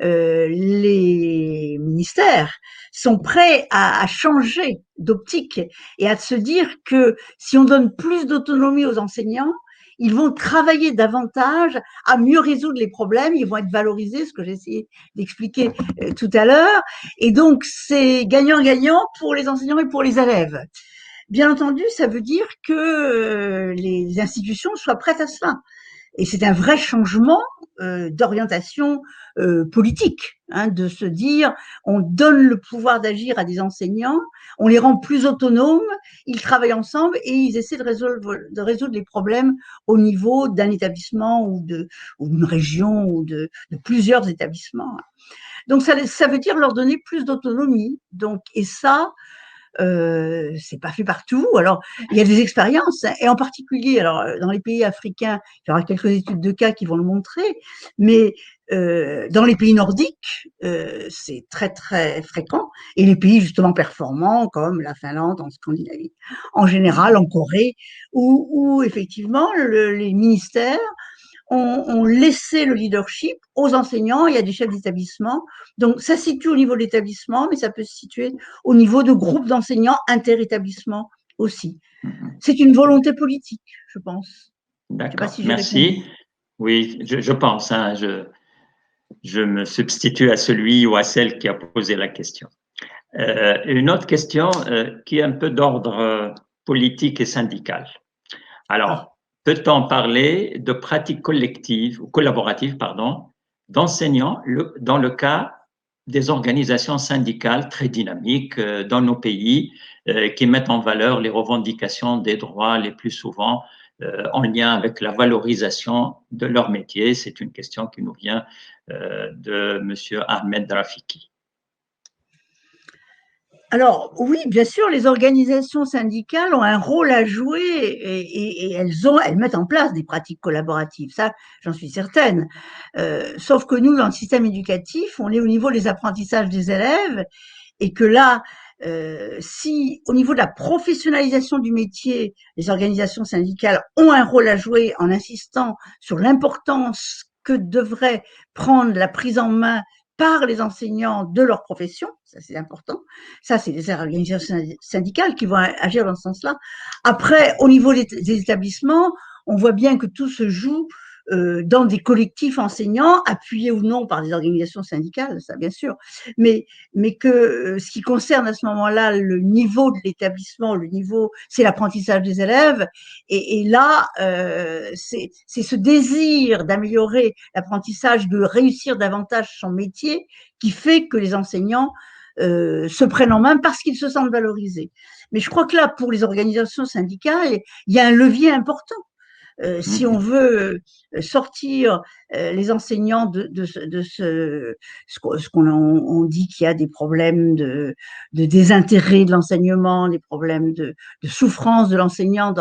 les ministères sont prêts à changer d'optique et à se dire que si on donne plus d'autonomie aux enseignants, ils vont travailler davantage à mieux résoudre les problèmes, ils vont être valorisés, ce que j'ai essayé d'expliquer tout à l'heure, et donc c'est gagnant-gagnant pour les enseignants et pour les élèves. Bien entendu, ça veut dire que les institutions soient prêtes à cela. Et c'est un vrai changement d'orientation politique, hein, de se dire on donne le pouvoir d'agir à des enseignants, on les rend plus autonomes, ils travaillent ensemble et ils essaient de résoudre les problèmes au niveau d'un établissement ou d'une région ou de plusieurs établissements. Donc ça veut dire leur donner plus d'autonomie. Donc, et ça, c'est pas fait partout. Alors, il y a des expériences, et en particulier, alors dans les pays africains, il y aura quelques études de cas qui vont le montrer, mais dans les pays nordiques, c'est très très fréquent, et les pays justement performants comme la Finlande, en Scandinavie, en général, en Corée, où effectivement les ministères ont laissé le leadership aux enseignants et à des chefs d'établissement. Donc, ça se situe au niveau de l'établissement, mais ça peut se situer au niveau de groupes d'enseignants interétablissements aussi. C'est une volonté politique, je pense. D'accord, si merci. Oui, je pense, hein, je me substitue à celui ou à celle qui a posé la question. Une autre question qui est un peu d'ordre politique et syndical. Alors, peut-on parler de pratiques collectives ou collaboratives, pardon, d'enseignants dans le cas des organisations syndicales très dynamiques dans nos pays qui mettent en valeur les revendications des droits les plus souvent en lien avec la valorisation de leur métier? C'est une question qui nous vient de M. Ahmed Rafiki. Alors oui, bien sûr, les organisations syndicales ont un rôle à jouer et elles mettent en place des pratiques collaboratives, ça j'en suis certaine. Sauf que nous, dans le système éducatif, on est au niveau des apprentissages des élèves et que là, si au niveau de la professionnalisation du métier, les organisations syndicales ont un rôle à jouer en insistant sur l'importance que devrait prendre la prise en main par les enseignants de leur profession, ça c'est important, ça c'est les organisations syndicales qui vont agir dans ce sens-là. Après, au niveau des établissements, on voit bien que tout se joue dans des collectifs enseignants, appuyés ou non par des organisations syndicales, ça bien sûr, mais que ce qui concerne à ce moment-là le niveau de l'établissement, le niveau, c'est l'apprentissage des élèves, et là, c'est ce désir d'améliorer l'apprentissage, de réussir davantage son métier, qui fait que les enseignants se prennent en main parce qu'ils se sentent valorisés. Mais je crois que là, pour les organisations syndicales, il y a un levier important. Si on veut sortir les enseignants de ce qu'on dit qu'il y a des problèmes de désintérêt de l'enseignement, des problèmes de souffrance de l'enseignant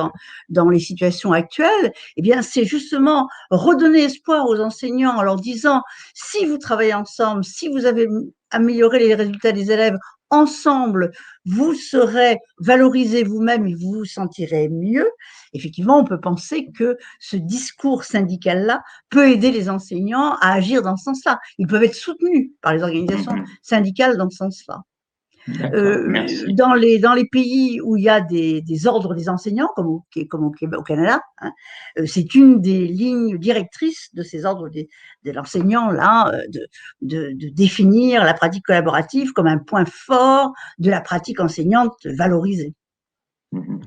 dans les situations actuelles, eh bien, c'est justement redonner espoir aux enseignants en leur disant, si vous travaillez ensemble, si vous avez amélioré les résultats des élèves ensemble, vous serez valorisé vous-même et vous vous sentirez mieux. Effectivement, on peut penser que ce discours syndical-là peut aider les enseignants à agir dans ce sens-là. Ils peuvent être soutenus par les organisations syndicales dans ce sens-là. Dans les pays où il y a des ordres des enseignants, comme au Canada, hein, c'est une des lignes directrices de ces ordres de l'enseignant là, de définir la pratique collaborative comme un point fort de la pratique enseignante valorisée.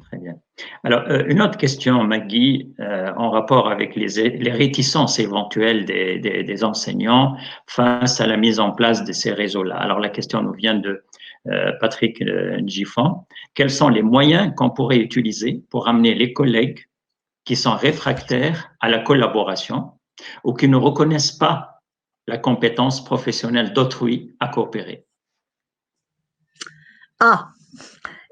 Très bien. Alors, une autre question, Maggie, en rapport avec les réticences éventuelles des enseignants face à la mise en place de ces réseaux-là. Alors, la question nous vient de Patrick Giffon. Quels sont les moyens qu'on pourrait utiliser pour amener les collègues qui sont réfractaires à la collaboration ou qui ne reconnaissent pas la compétence professionnelle d'autrui à coopérer?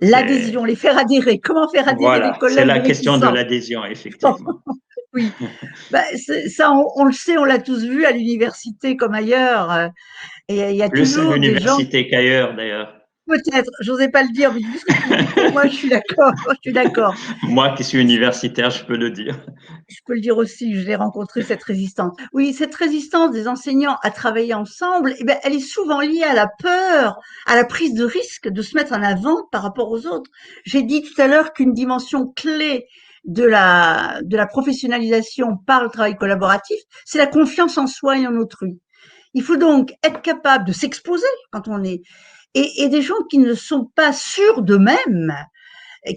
L'adhésion, les faire adhérer. Comment faire adhérer les collègues? C'est la question de l'adhésion, effectivement. Oui, ça on le sait, on l'a tous vu à l'université comme ailleurs. Et il y a plus toujours à l'université qu'ailleurs, d'ailleurs. Peut-être, j'osais pas le dire, mais vu ce que tu me dis, moi, je suis d'accord, je suis d'accord. Moi qui suis universitaire, je peux le dire. Je peux le dire aussi, je l'ai rencontré, cette résistance. Oui, cette résistance des enseignants à travailler ensemble, eh bien, elle est souvent liée à la peur, à la prise de risque de se mettre en avant par rapport aux autres. J'ai dit tout à l'heure qu'une dimension clé de la professionnalisation par le travail collaboratif, c'est la confiance en soi et en autrui. Il faut donc être capable de s'exposer quand on est, et des gens qui ne sont pas sûrs d'eux-mêmes,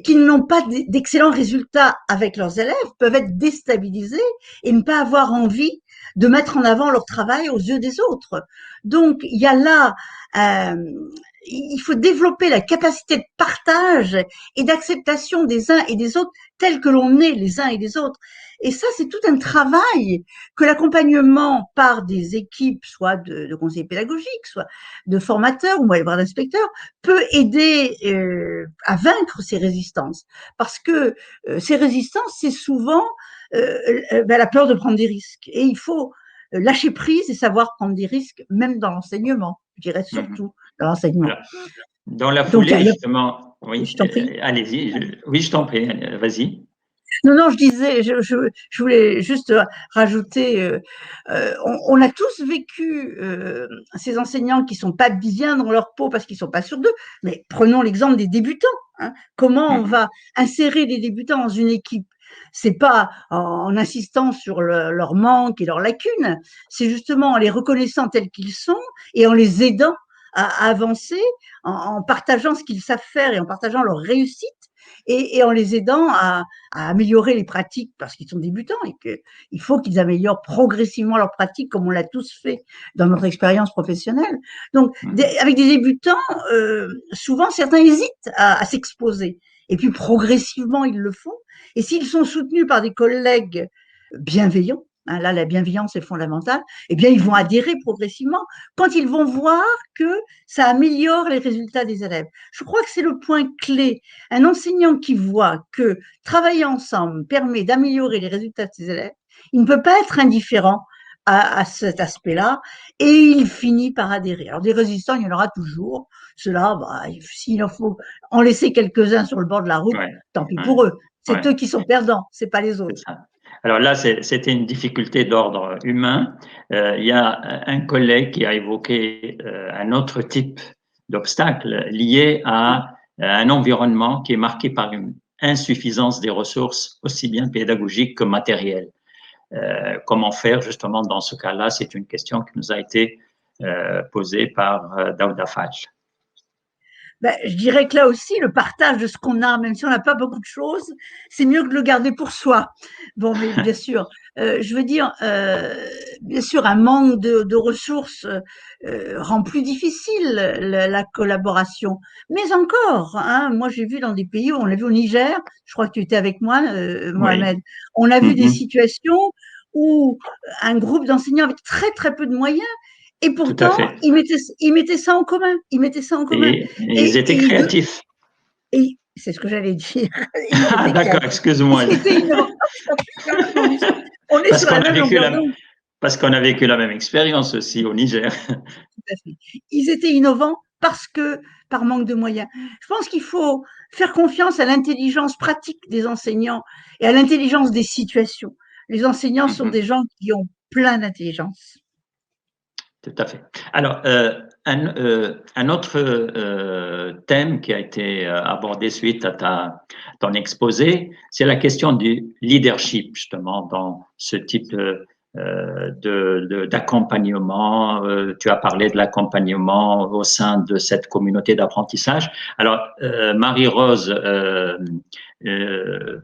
qui n'ont pas d'excellents résultats avec leurs élèves peuvent être déstabilisés et ne pas avoir envie de mettre en avant leur travail aux yeux des autres. Donc, il y a là, il faut développer la capacité de partage et d'acceptation des uns et des autres tels que l'on est les uns et les autres. Et ça, c'est tout un travail que l'accompagnement par des équipes, soit de conseillers pédagogiques, soit de formateurs ou voir d'inspecteurs, peut aider à vaincre ces résistances. Parce que ces résistances, c'est souvent la peur de prendre des risques. Et il faut lâcher prise et savoir prendre des risques, même dans l'enseignement. Je dirais surtout dans l'enseignement. Voilà. Dans la Donc, foulée, justement, oui, je t'en prie. allez-y, oui, je t'en prie, vas-y. Non, non, je disais, je voulais juste rajouter, on a tous vécu ces enseignants qui sont pas bien dans leur peau parce qu'ils sont pas sûrs d'eux. Mais prenons l'exemple des débutants. Hein. Comment on va insérer les débutants dans une équipe? C'est pas en insistant sur leur manque et leurs lacunes, c'est justement en les reconnaissant tels qu'ils sont et en les aidant à avancer, en partageant ce qu'ils savent faire et en partageant leur réussite et en les aidant à améliorer les pratiques parce qu'ils sont débutants et qu'il faut qu'ils améliorent progressivement leurs pratiques comme on l'a tous fait dans notre expérience professionnelle. Donc, avec des débutants, souvent certains hésitent à s'exposer et puis progressivement ils le font. Et s'ils sont soutenus par des collègues bienveillants, hein, là la bienveillance est fondamentale, eh bien ils vont adhérer progressivement quand ils vont voir que ça améliore les résultats des élèves. Je crois que c'est le point clé. Un enseignant qui voit que travailler ensemble permet d'améliorer les résultats de ses élèves, il ne peut pas être indifférent à cet aspect-là et il finit par adhérer. Alors des résistants, il y en aura toujours. Ceux-là, s'il en faut en laisser quelques-uns sur le bord de la route, tant pis pour eux. C'est eux qui sont perdants, c'est pas les autres. Alors là, c'était une difficulté d'ordre humain. Il y a un collègue qui a évoqué un autre type d'obstacle lié à un environnement qui est marqué par une insuffisance des ressources, aussi bien pédagogiques que matérielles. Comment faire justement dans ce cas-là? C'est une question qui nous a été posée par Daouda Fadj. Je dirais que là aussi, le partage de ce qu'on a, même si on n'a pas beaucoup de choses, c'est mieux que de le garder pour soi. Bon, mais bien sûr, je veux dire, bien sûr, un manque de ressources rend plus difficile la collaboration. Mais encore, hein, moi j'ai vu dans des pays, on l'a vu au Niger, je crois que tu étais avec moi, Mohamed, on a vu des situations où un groupe d'enseignants avec très très peu de moyens. Et pourtant, ils mettaient ça en commun. Ils mettaient ça en commun. Et ils étaient créatifs. Et c'est ce que j'allais dire. Ah, d'accord, excuse-moi. On est sur la même longueur d'onde. Parce qu'on a vécu la même expérience aussi au Niger. Tout à fait. Ils étaient innovants parce que par manque de moyens. Je pense qu'il faut faire confiance à l'intelligence pratique des enseignants et à l'intelligence des situations. Les enseignants sont des gens qui ont plein d'intelligence. Tout à fait. Alors, un autre thème qui a été abordé suite à ton exposé, c'est la question du leadership, justement, dans ce type d'accompagnement. Tu as parlé de l'accompagnement au sein de cette communauté d'apprentissage. Alors, Marie-Rose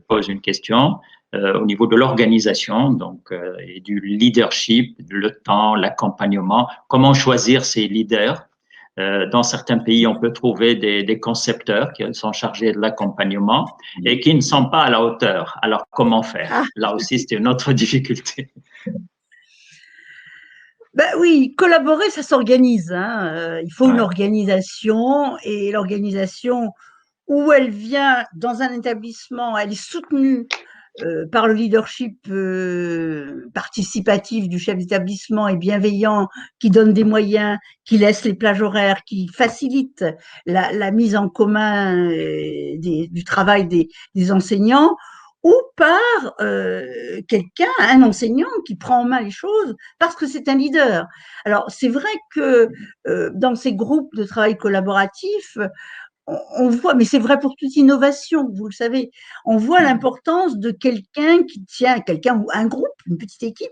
pose une question. Au niveau de l'organisation, donc et du leadership, le temps, l'accompagnement. Comment choisir ces leaders? Dans certains pays, on peut trouver des concepteurs qui sont chargés de l'accompagnement et qui ne sont pas à la hauteur. Alors, comment faire? Là aussi, c'est une autre difficulté. Oui, collaborer, ça s'organise. Hein. Il faut une organisation et l'organisation où elle vient dans un établissement, elle est soutenue par le leadership participatif du chef d'établissement et bienveillant, qui donne des moyens, qui laisse les plages horaires, qui facilite la mise en commun du travail des enseignants, ou par quelqu'un, un enseignant qui prend en main les choses parce que c'est un leader. Alors, c'est vrai que dans ces groupes de travail collaboratif, on voit, mais c'est vrai pour toute innovation, vous le savez, on voit l'importance de quelqu'un qui tient, quelqu'un ou un groupe, une petite équipe,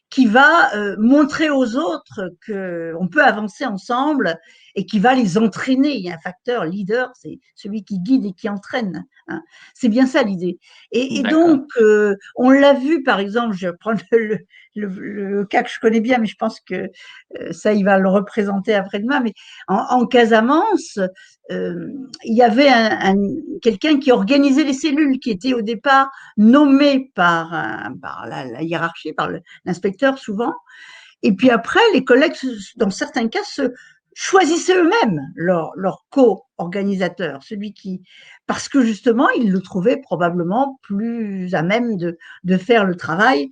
qui va montrer aux autres qu'on peut avancer ensemble et qui va les entraîner. Il y a un facteur leader, c'est celui qui guide et qui entraîne. Hein. C'est bien ça l'idée. Et donc, on l'a vu, par exemple, je prends le cas que je connais bien, mais je pense que ça, il va le représenter après-demain, mais en Casamance, il y avait quelqu'un qui organisait les cellules, qui était au départ nommé par la hiérarchie, par l'inspecteur souvent. Et puis après, les collègues, dans certains cas, choisissaient eux-mêmes leur co-organisateur, parce que justement, ils le trouvaient probablement plus à même de faire le travail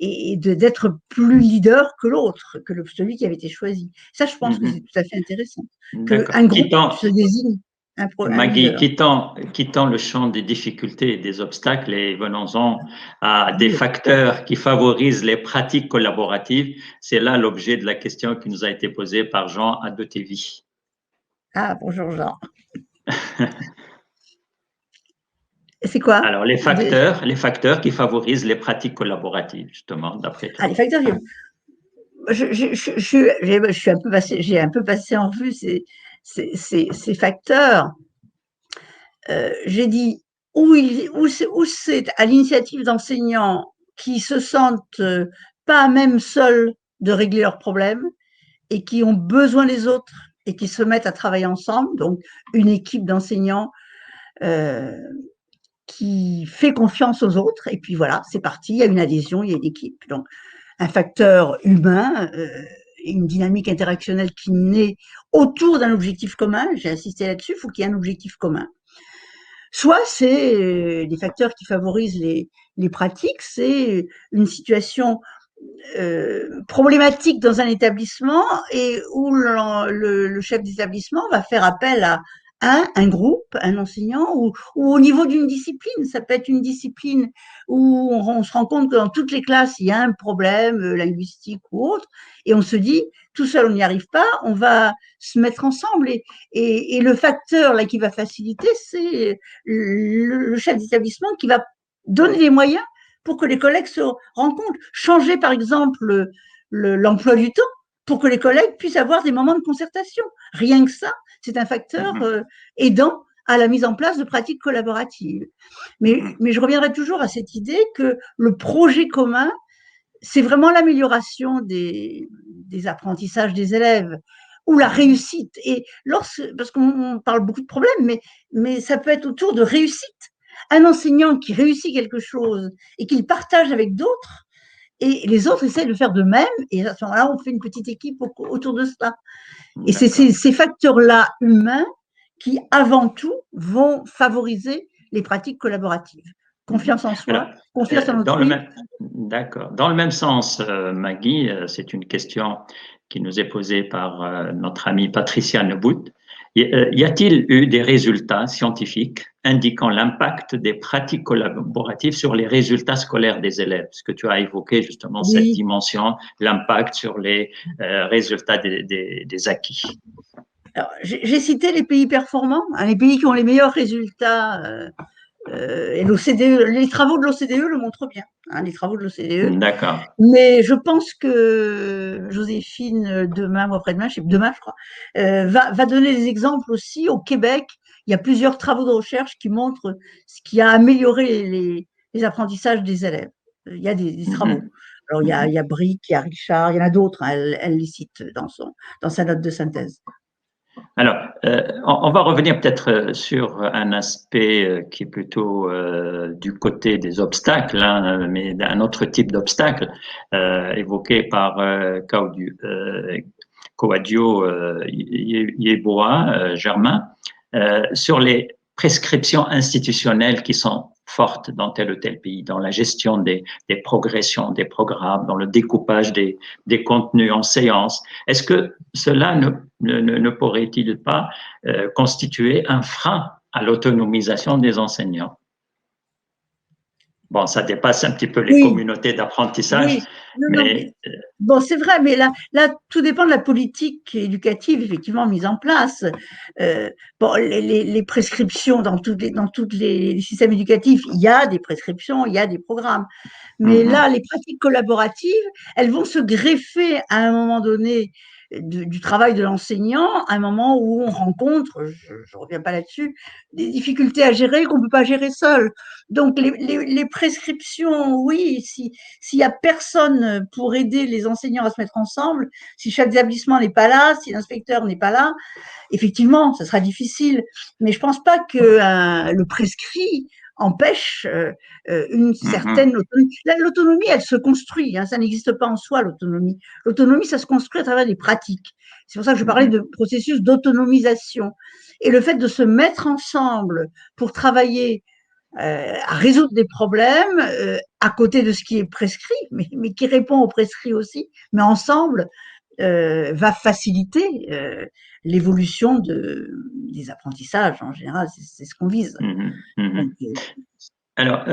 et d'être plus leader que l'autre, celui qui avait été choisi. Ça, je pense que c'est tout à fait intéressant. Qu'un groupe se désigne un Maggie, leader. quittant le champ des difficultés et des obstacles et venons-en à des facteurs qui favorisent les pratiques collaboratives. C'est là l'objet de la question qui nous a été posée par Jean Adotevi. Ah, bonjour Jean. C'est quoi? Alors, les facteurs qui favorisent les pratiques collaboratives, justement, d'après toi. Ah, les facteurs. Je suis un peu passé, j'ai un peu passé en revue ces facteurs. J'ai dit où c'est à l'initiative d'enseignants qui se sentent pas même seuls de régler leurs problèmes et qui ont besoin des autres et qui se mettent à travailler ensemble. Donc, une équipe d'enseignants qui fait confiance aux autres. Et puis voilà, c'est parti, il y a une adhésion, il y a une équipe. Donc, un facteur humain, une dynamique interactionnelle qui naît autour d'un objectif commun. J'ai insisté là-dessus, il faut qu'il y ait un objectif commun. Soit c'est des facteurs qui favorisent les pratiques, c'est une situation problématique dans un établissement et où le chef d'établissement va faire appel à un groupe, un enseignant, ou au niveau d'une discipline. Ça peut être une discipline où on se rend compte que dans toutes les classes, il y a un problème linguistique ou autre, et on se dit, tout seul, on n'y arrive pas, on va se mettre ensemble. Et le facteur là qui va faciliter, c'est le chef d'établissement qui va donner les moyens pour que les collègues se rencontrent. Changer, par exemple, l'emploi du temps pour que les collègues puissent avoir des moments de concertation. Rien que ça, c'est un facteur aidant à la mise en place de pratiques collaboratives. Mais je reviendrai toujours à cette idée que le projet commun, c'est vraiment l'amélioration des apprentissages des élèves ou la réussite. Et parce qu'on parle beaucoup de problèmes, mais ça peut être autour de réussite. Un enseignant qui réussit quelque chose et qu'il partage avec d'autres, et les autres essaient de faire de même, et à ce moment-là, on fait une petite équipe autour de cela. Et c'est ces facteurs-là humains qui, avant tout, vont favoriser les pratiques collaboratives. Confiance en soi, confiance en autrui. D'accord. Dans le même sens, Maggie, c'est une question qui nous est posée par notre amie Patricia Nebout. Y a-t-il eu des résultats scientifiques indiquant l'impact des pratiques collaboratives sur les résultats scolaires des élèves? Parce que tu as évoqué justement cette dimension, l'impact sur les résultats des acquis. J'ai cité les pays performants, les pays qui ont les meilleurs résultats. Et l'OCDE, les travaux de l'OCDE le montrent bien, les travaux de l'OCDE. D'accord. Mais je pense que Joséphine, demain ou après-demain, demain, je crois, va donner des exemples aussi. Au Québec, il y a plusieurs travaux de recherche qui montrent ce qui a amélioré les apprentissages des élèves. Il y a des travaux. Alors, il y a Brick, il y a Richard, il y en a d'autres, elle les cite dans sa note de synthèse. Alors, on va revenir peut-être sur un aspect qui est plutôt du côté des obstacles, mais d'un autre type d'obstacle évoqué par Coadio Yeboah, Germain, sur les prescriptions institutionnelles qui sont forte dans tel ou tel pays, dans la gestion des progressions, des programmes, dans le découpage des contenus en séance. Est-ce que cela ne pourrait-il pas constituer un frein à l'autonomisation des enseignants? Bon, ça dépasse un petit peu les Oui, communautés d'apprentissage, oui. Non, mais bon, c'est vrai, mais là, tout dépend de la politique éducative effectivement mise en place. Bon, les prescriptions dans tous les systèmes éducatifs, il y a des prescriptions, il y a des programmes. Mais là, les pratiques collaboratives, elles vont se greffer à un moment donné du travail de l'enseignant, à un moment où on rencontre, je ne reviens pas là-dessus, des difficultés à gérer qu'on ne peut pas gérer seul. Donc, les prescriptions, oui, s'il n'y a personne pour aider les enseignants à se mettre ensemble, si chaque établissement n'est pas là, si l'inspecteur n'est pas là, effectivement, ce sera difficile. Mais je ne pense pas que le prescrit empêche une certaine autonomie. L'autonomie, elle se construit, hein, ça n'existe pas en soi, l'autonomie. L'autonomie, ça se construit à travers des pratiques. C'est pour ça que je parlais de processus d'autonomisation. Et le fait de se mettre ensemble pour travailler à résoudre des problèmes à côté de ce qui est prescrit, mais qui répond au prescrit aussi, mais ensemble, va faciliter l'évolution des apprentissages en général, c'est ce qu'on vise. Donc, alors,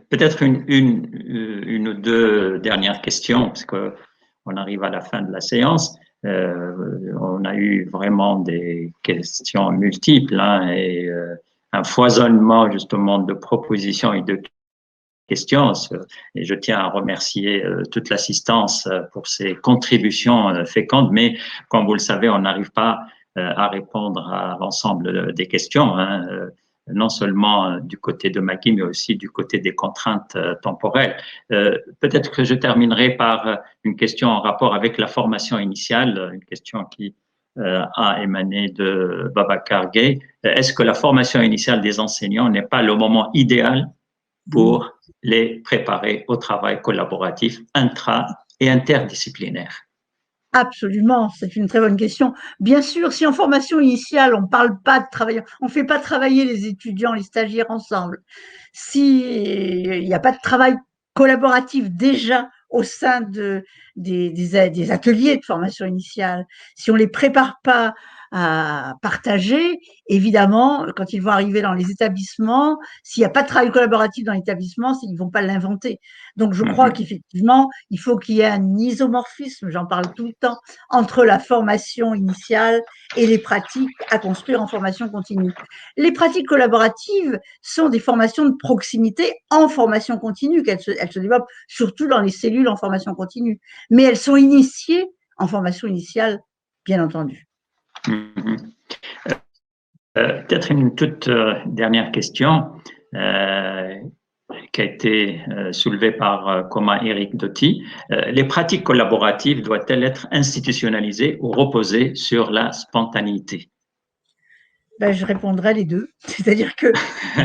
peut-être une ou deux dernières questions, parce que on arrive à la fin de la séance. On a eu vraiment des questions multiples, hein, et un foisonnement justement de propositions et de questions. Et je tiens à remercier toute l'assistance pour ses contributions fécondes, mais comme vous le savez, on n'arrive pas à répondre à l'ensemble des questions, hein, non seulement du côté de Maggie, mais aussi du côté des contraintes temporelles. Peut-être que je terminerai par une question en rapport avec la formation initiale, une question qui a émané de Babacar Gueye. Est-ce que la formation initiale des enseignants n'est pas le moment idéal pour les préparer au travail collaboratif intra- et interdisciplinaire? absolument, c'est une très bonne question. Bien sûr, si en formation initiale, on parle pas de travail, on fait pas travailler les étudiants, les stagiaires ensemble, si il n'y a pas de travail collaboratif déjà au sein des ateliers de formation initiale, si on les prépare pas à partager, évidemment, quand ils vont arriver dans les établissements, s'il n'y a pas de travail collaboratif dans l'établissement, ils vont pas l'inventer. Donc, je crois qu'effectivement, il faut qu'il y ait un isomorphisme, j'en parle tout le temps, entre la formation initiale et les pratiques à construire en formation continue. Les pratiques collaboratives sont des formations de proximité en formation continue, elles se développent surtout dans les cellules en formation continue, mais elles sont initiées en formation initiale, bien entendu. Peut-être une toute dernière question qui a été soulevée par Coma Eric Doty. Les pratiques collaboratives doivent-elles être institutionnalisées ou reposer sur la spontanéité? Ben, je répondrai les deux. C'est-à-dire que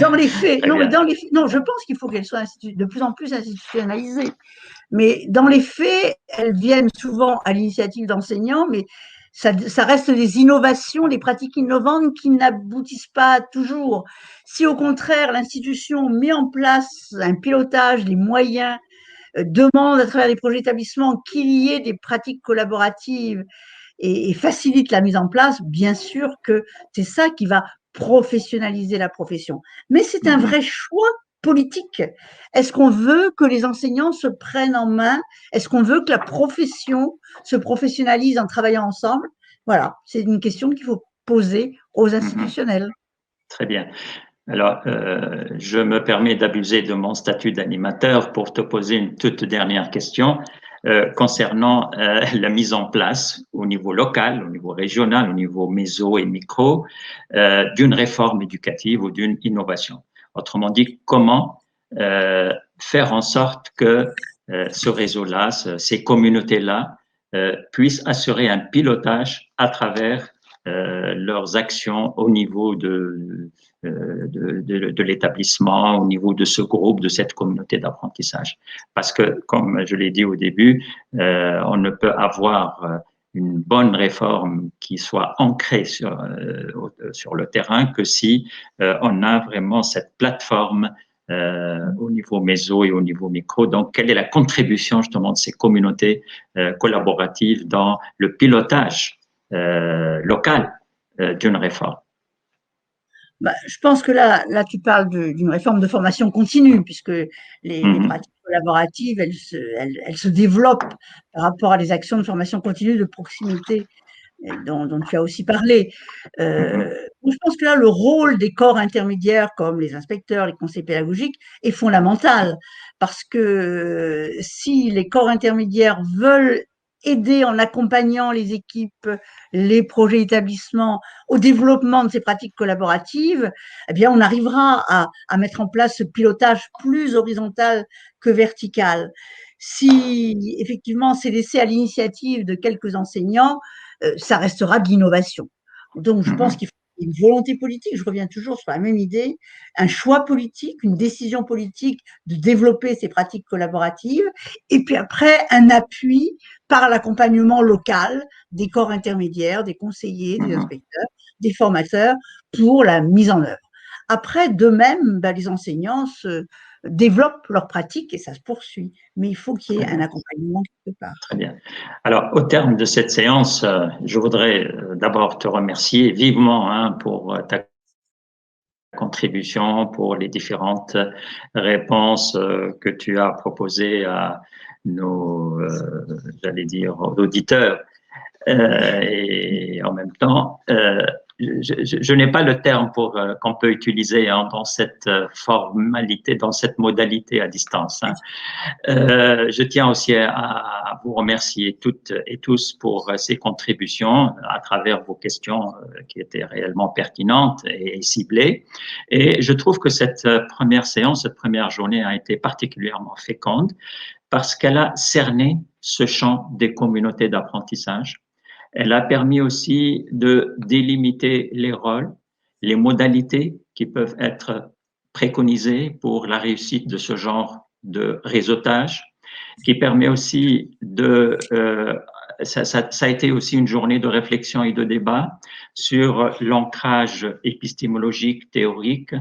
dans les faits, non, je pense qu'il faut qu'elles soient de plus en plus institutionnalisées. Mais dans les faits, elles viennent souvent à l'initiative d'enseignants, mais ça reste des innovations, des pratiques innovantes qui n'aboutissent pas toujours. Si au contraire, l'institution met en place un pilotage, les moyens, demande à travers les projets d'établissement qu'il y ait des pratiques collaboratives et facilite la mise en place, bien sûr que c'est ça qui va professionnaliser la profession. Mais c'est un vrai choix politique. Est-ce qu'on veut que les enseignants se prennent en main? Est-ce qu'on veut que la profession se professionnalise en travaillant ensemble? Voilà, c'est une question qu'il faut poser aux institutionnels. Très bien. Alors, je me permets d'abuser de mon statut d'animateur pour te poser une toute dernière question concernant la mise en place au niveau local, au niveau régional, au niveau méso et micro, d'une réforme éducative ou d'une innovation. Autrement dit, comment faire en sorte que ce réseau-là, ces communautés-là, puissent assurer un pilotage à travers leurs actions au niveau de l'établissement, au niveau de ce groupe, de cette communauté d'apprentissage. Parce que, comme je l'ai dit au début, on ne peut avoir une bonne réforme qui soit ancrée sur le terrain que si on a vraiment cette plateforme au niveau méso et au niveau micro. Donc, quelle est la contribution justement de ces communautés collaboratives dans le pilotage local d'une réforme? Bah, je pense que là tu parles d'une réforme de formation continue, puisque les pratiques collaboratives, elles se développent par rapport à des actions de formation continue de proximité dont tu as aussi parlé. Je pense que là, le rôle des corps intermédiaires comme les inspecteurs, les conseils pédagogiques est fondamental, parce que si les corps intermédiaires veulent aider en accompagnant les équipes, les projets établissements au développement de ces pratiques collaboratives, eh bien, on arrivera à mettre en place ce pilotage plus horizontal que vertical. Si effectivement c'est laissé à l'initiative de quelques enseignants, ça restera de l'innovation. Donc, je pense qu'il faut une volonté politique, je reviens toujours sur la même idée, un choix politique, une décision politique de développer ces pratiques collaboratives, et puis après, un appui par l'accompagnement local des corps intermédiaires, des conseillers, des inspecteurs, des formateurs pour la mise en œuvre. Après, de même, les enseignants développent leurs pratiques et ça se poursuit. Mais il faut qu'il y ait un accompagnement quelque part. Très bien. Alors, au terme de cette séance, je voudrais d'abord te remercier vivement pour ta contribution, pour les différentes réponses que tu as proposées à nos, j'allais dire, auditeurs. Et en même temps, je n'ai pas le terme qu'on peut utiliser dans cette formalité, dans cette modalité à distance. Je tiens aussi à vous remercier toutes et tous pour ces contributions à travers vos questions qui étaient réellement pertinentes et ciblées. Et je trouve que cette première séance, cette première journée a été particulièrement féconde parce qu'elle a cerné ce champ des communautés d'apprentissage. Elle a permis aussi de délimiter les rôles, les modalités qui peuvent être préconisées pour la réussite de ce genre de réseautage, qui permet aussi ça a été aussi une journée de réflexion et de débat sur l'ancrage épistémologique, théorique,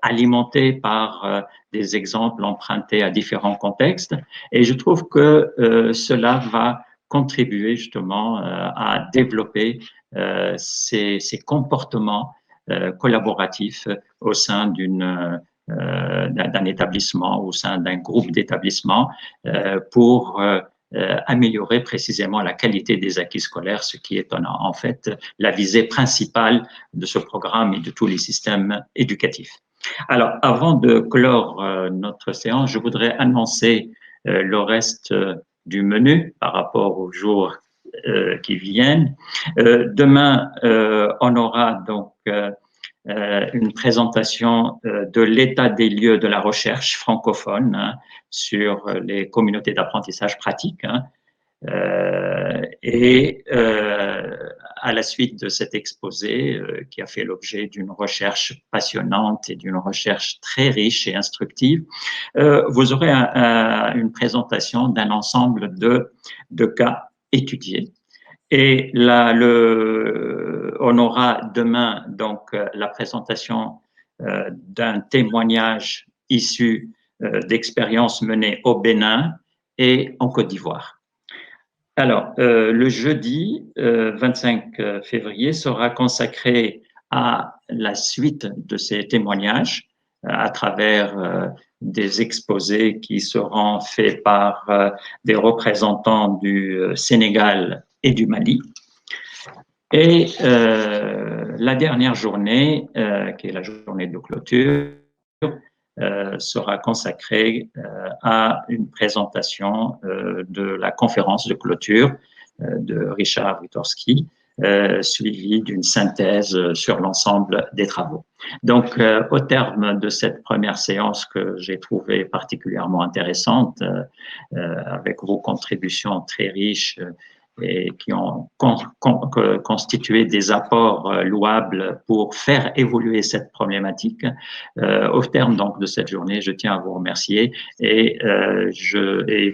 alimenté par des exemples empruntés à différents contextes. Et je trouve que cela va contribuer justement à développer ces comportements collaboratifs au sein d'un établissement, au sein d'un groupe d'établissements pour améliorer précisément la qualité des acquis scolaires, ce qui est en fait la visée principale de ce programme et de tous les systèmes éducatifs. Alors, avant de clore notre séance, je voudrais annoncer le reste du menu par rapport aux jours qui viennent. Demain, on aura donc une présentation de l'état des lieux de la recherche francophone sur les communautés d'apprentissage pratique. À la suite de cet exposé qui a fait l'objet d'une recherche passionnante et d'une recherche très riche et instructive, vous aurez une présentation d'un ensemble de cas étudiés. Et là, on aura demain donc la présentation d'un témoignage issu d'expériences menées au Bénin et en Côte d'Ivoire. Alors, le jeudi 25 février sera consacré à la suite de ces témoignages à travers des exposés qui seront faits par des représentants du Sénégal et du Mali. Et la dernière journée, qui est la journée de clôture, sera consacrée à une présentation de la conférence de clôture de Richard Witorski, suivie d'une synthèse sur l'ensemble des travaux. Donc, au terme de cette première séance que j'ai trouvée particulièrement intéressante, avec vos contributions très riches et qui ont constitué des apports louables pour faire évoluer cette problématique. Au terme donc de cette journée, je tiens à vous remercier et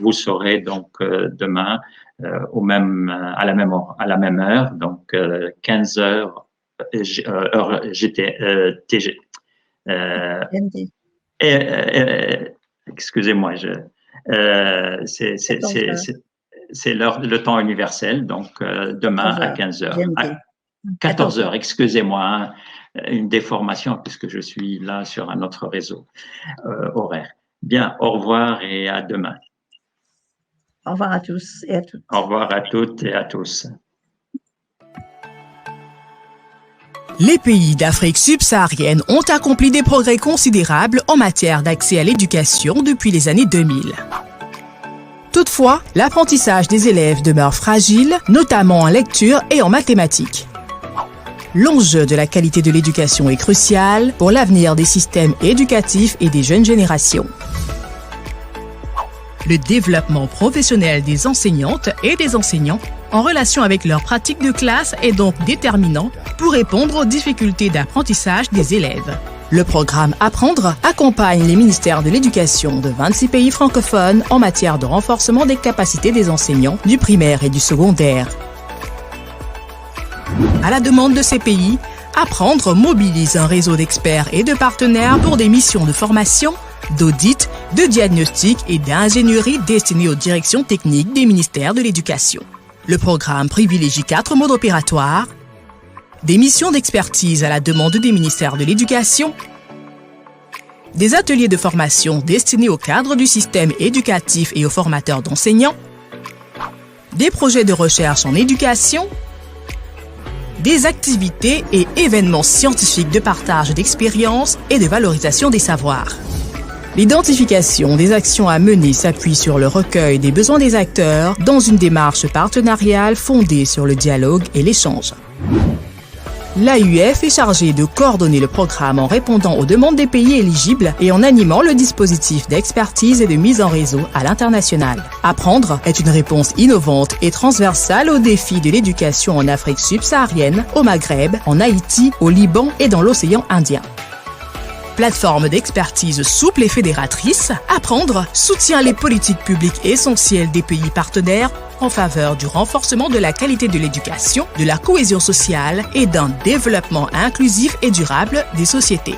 vous serez donc demain à la même heure, donc 15 heures heure TG. Excusez-moi, c'est le temps universel, donc demain à 15h. 14h, excusez-moi, hein, une déformation puisque je suis là sur un autre réseau horaire. Bien, au revoir et à demain. Au revoir à tous et à toutes. Au revoir à toutes et à tous. Les pays d'Afrique subsaharienne ont accompli des progrès considérables en matière d'accès à l'éducation depuis les années 2000. Toutefois, l'apprentissage des élèves demeure fragile, notamment en lecture et en mathématiques. L'enjeu de la qualité de l'éducation est crucial pour l'avenir des systèmes éducatifs et des jeunes générations. Le développement professionnel des enseignantes et des enseignants en relation avec leur pratique de classe est donc déterminant pour répondre aux difficultés d'apprentissage des élèves. Le programme Apprendre accompagne les ministères de l'Éducation de 26 pays francophones en matière de renforcement des capacités des enseignants du primaire et du secondaire. À la demande de ces pays, Apprendre mobilise un réseau d'experts et de partenaires pour des missions de formation, d'audit, de diagnostic et d'ingénierie destinées aux directions techniques des ministères de l'Éducation. Le programme privilégie 4 modes opératoires: des missions d'expertise à la demande des ministères de l'Éducation, des ateliers de formation destinés aux cadres du système éducatif et aux formateurs d'enseignants, des projets de recherche en éducation, des activités et événements scientifiques de partage d'expériences et de valorisation des savoirs. L'identification des actions à mener s'appuie sur le recueil des besoins des acteurs dans une démarche partenariale fondée sur le dialogue et l'échange. L'AUF est chargée de coordonner le programme en répondant aux demandes des pays éligibles et en animant le dispositif d'expertise et de mise en réseau à l'international. Apprendre est une réponse innovante et transversale aux défis de l'éducation en Afrique subsaharienne, au Maghreb, en Haïti, au Liban et dans l'océan Indien. Plateforme d'expertise souple et fédératrice, Apprendre soutient les politiques publiques essentielles des pays partenaires en faveur du renforcement de la qualité de l'éducation, de la cohésion sociale et d'un développement inclusif et durable des sociétés.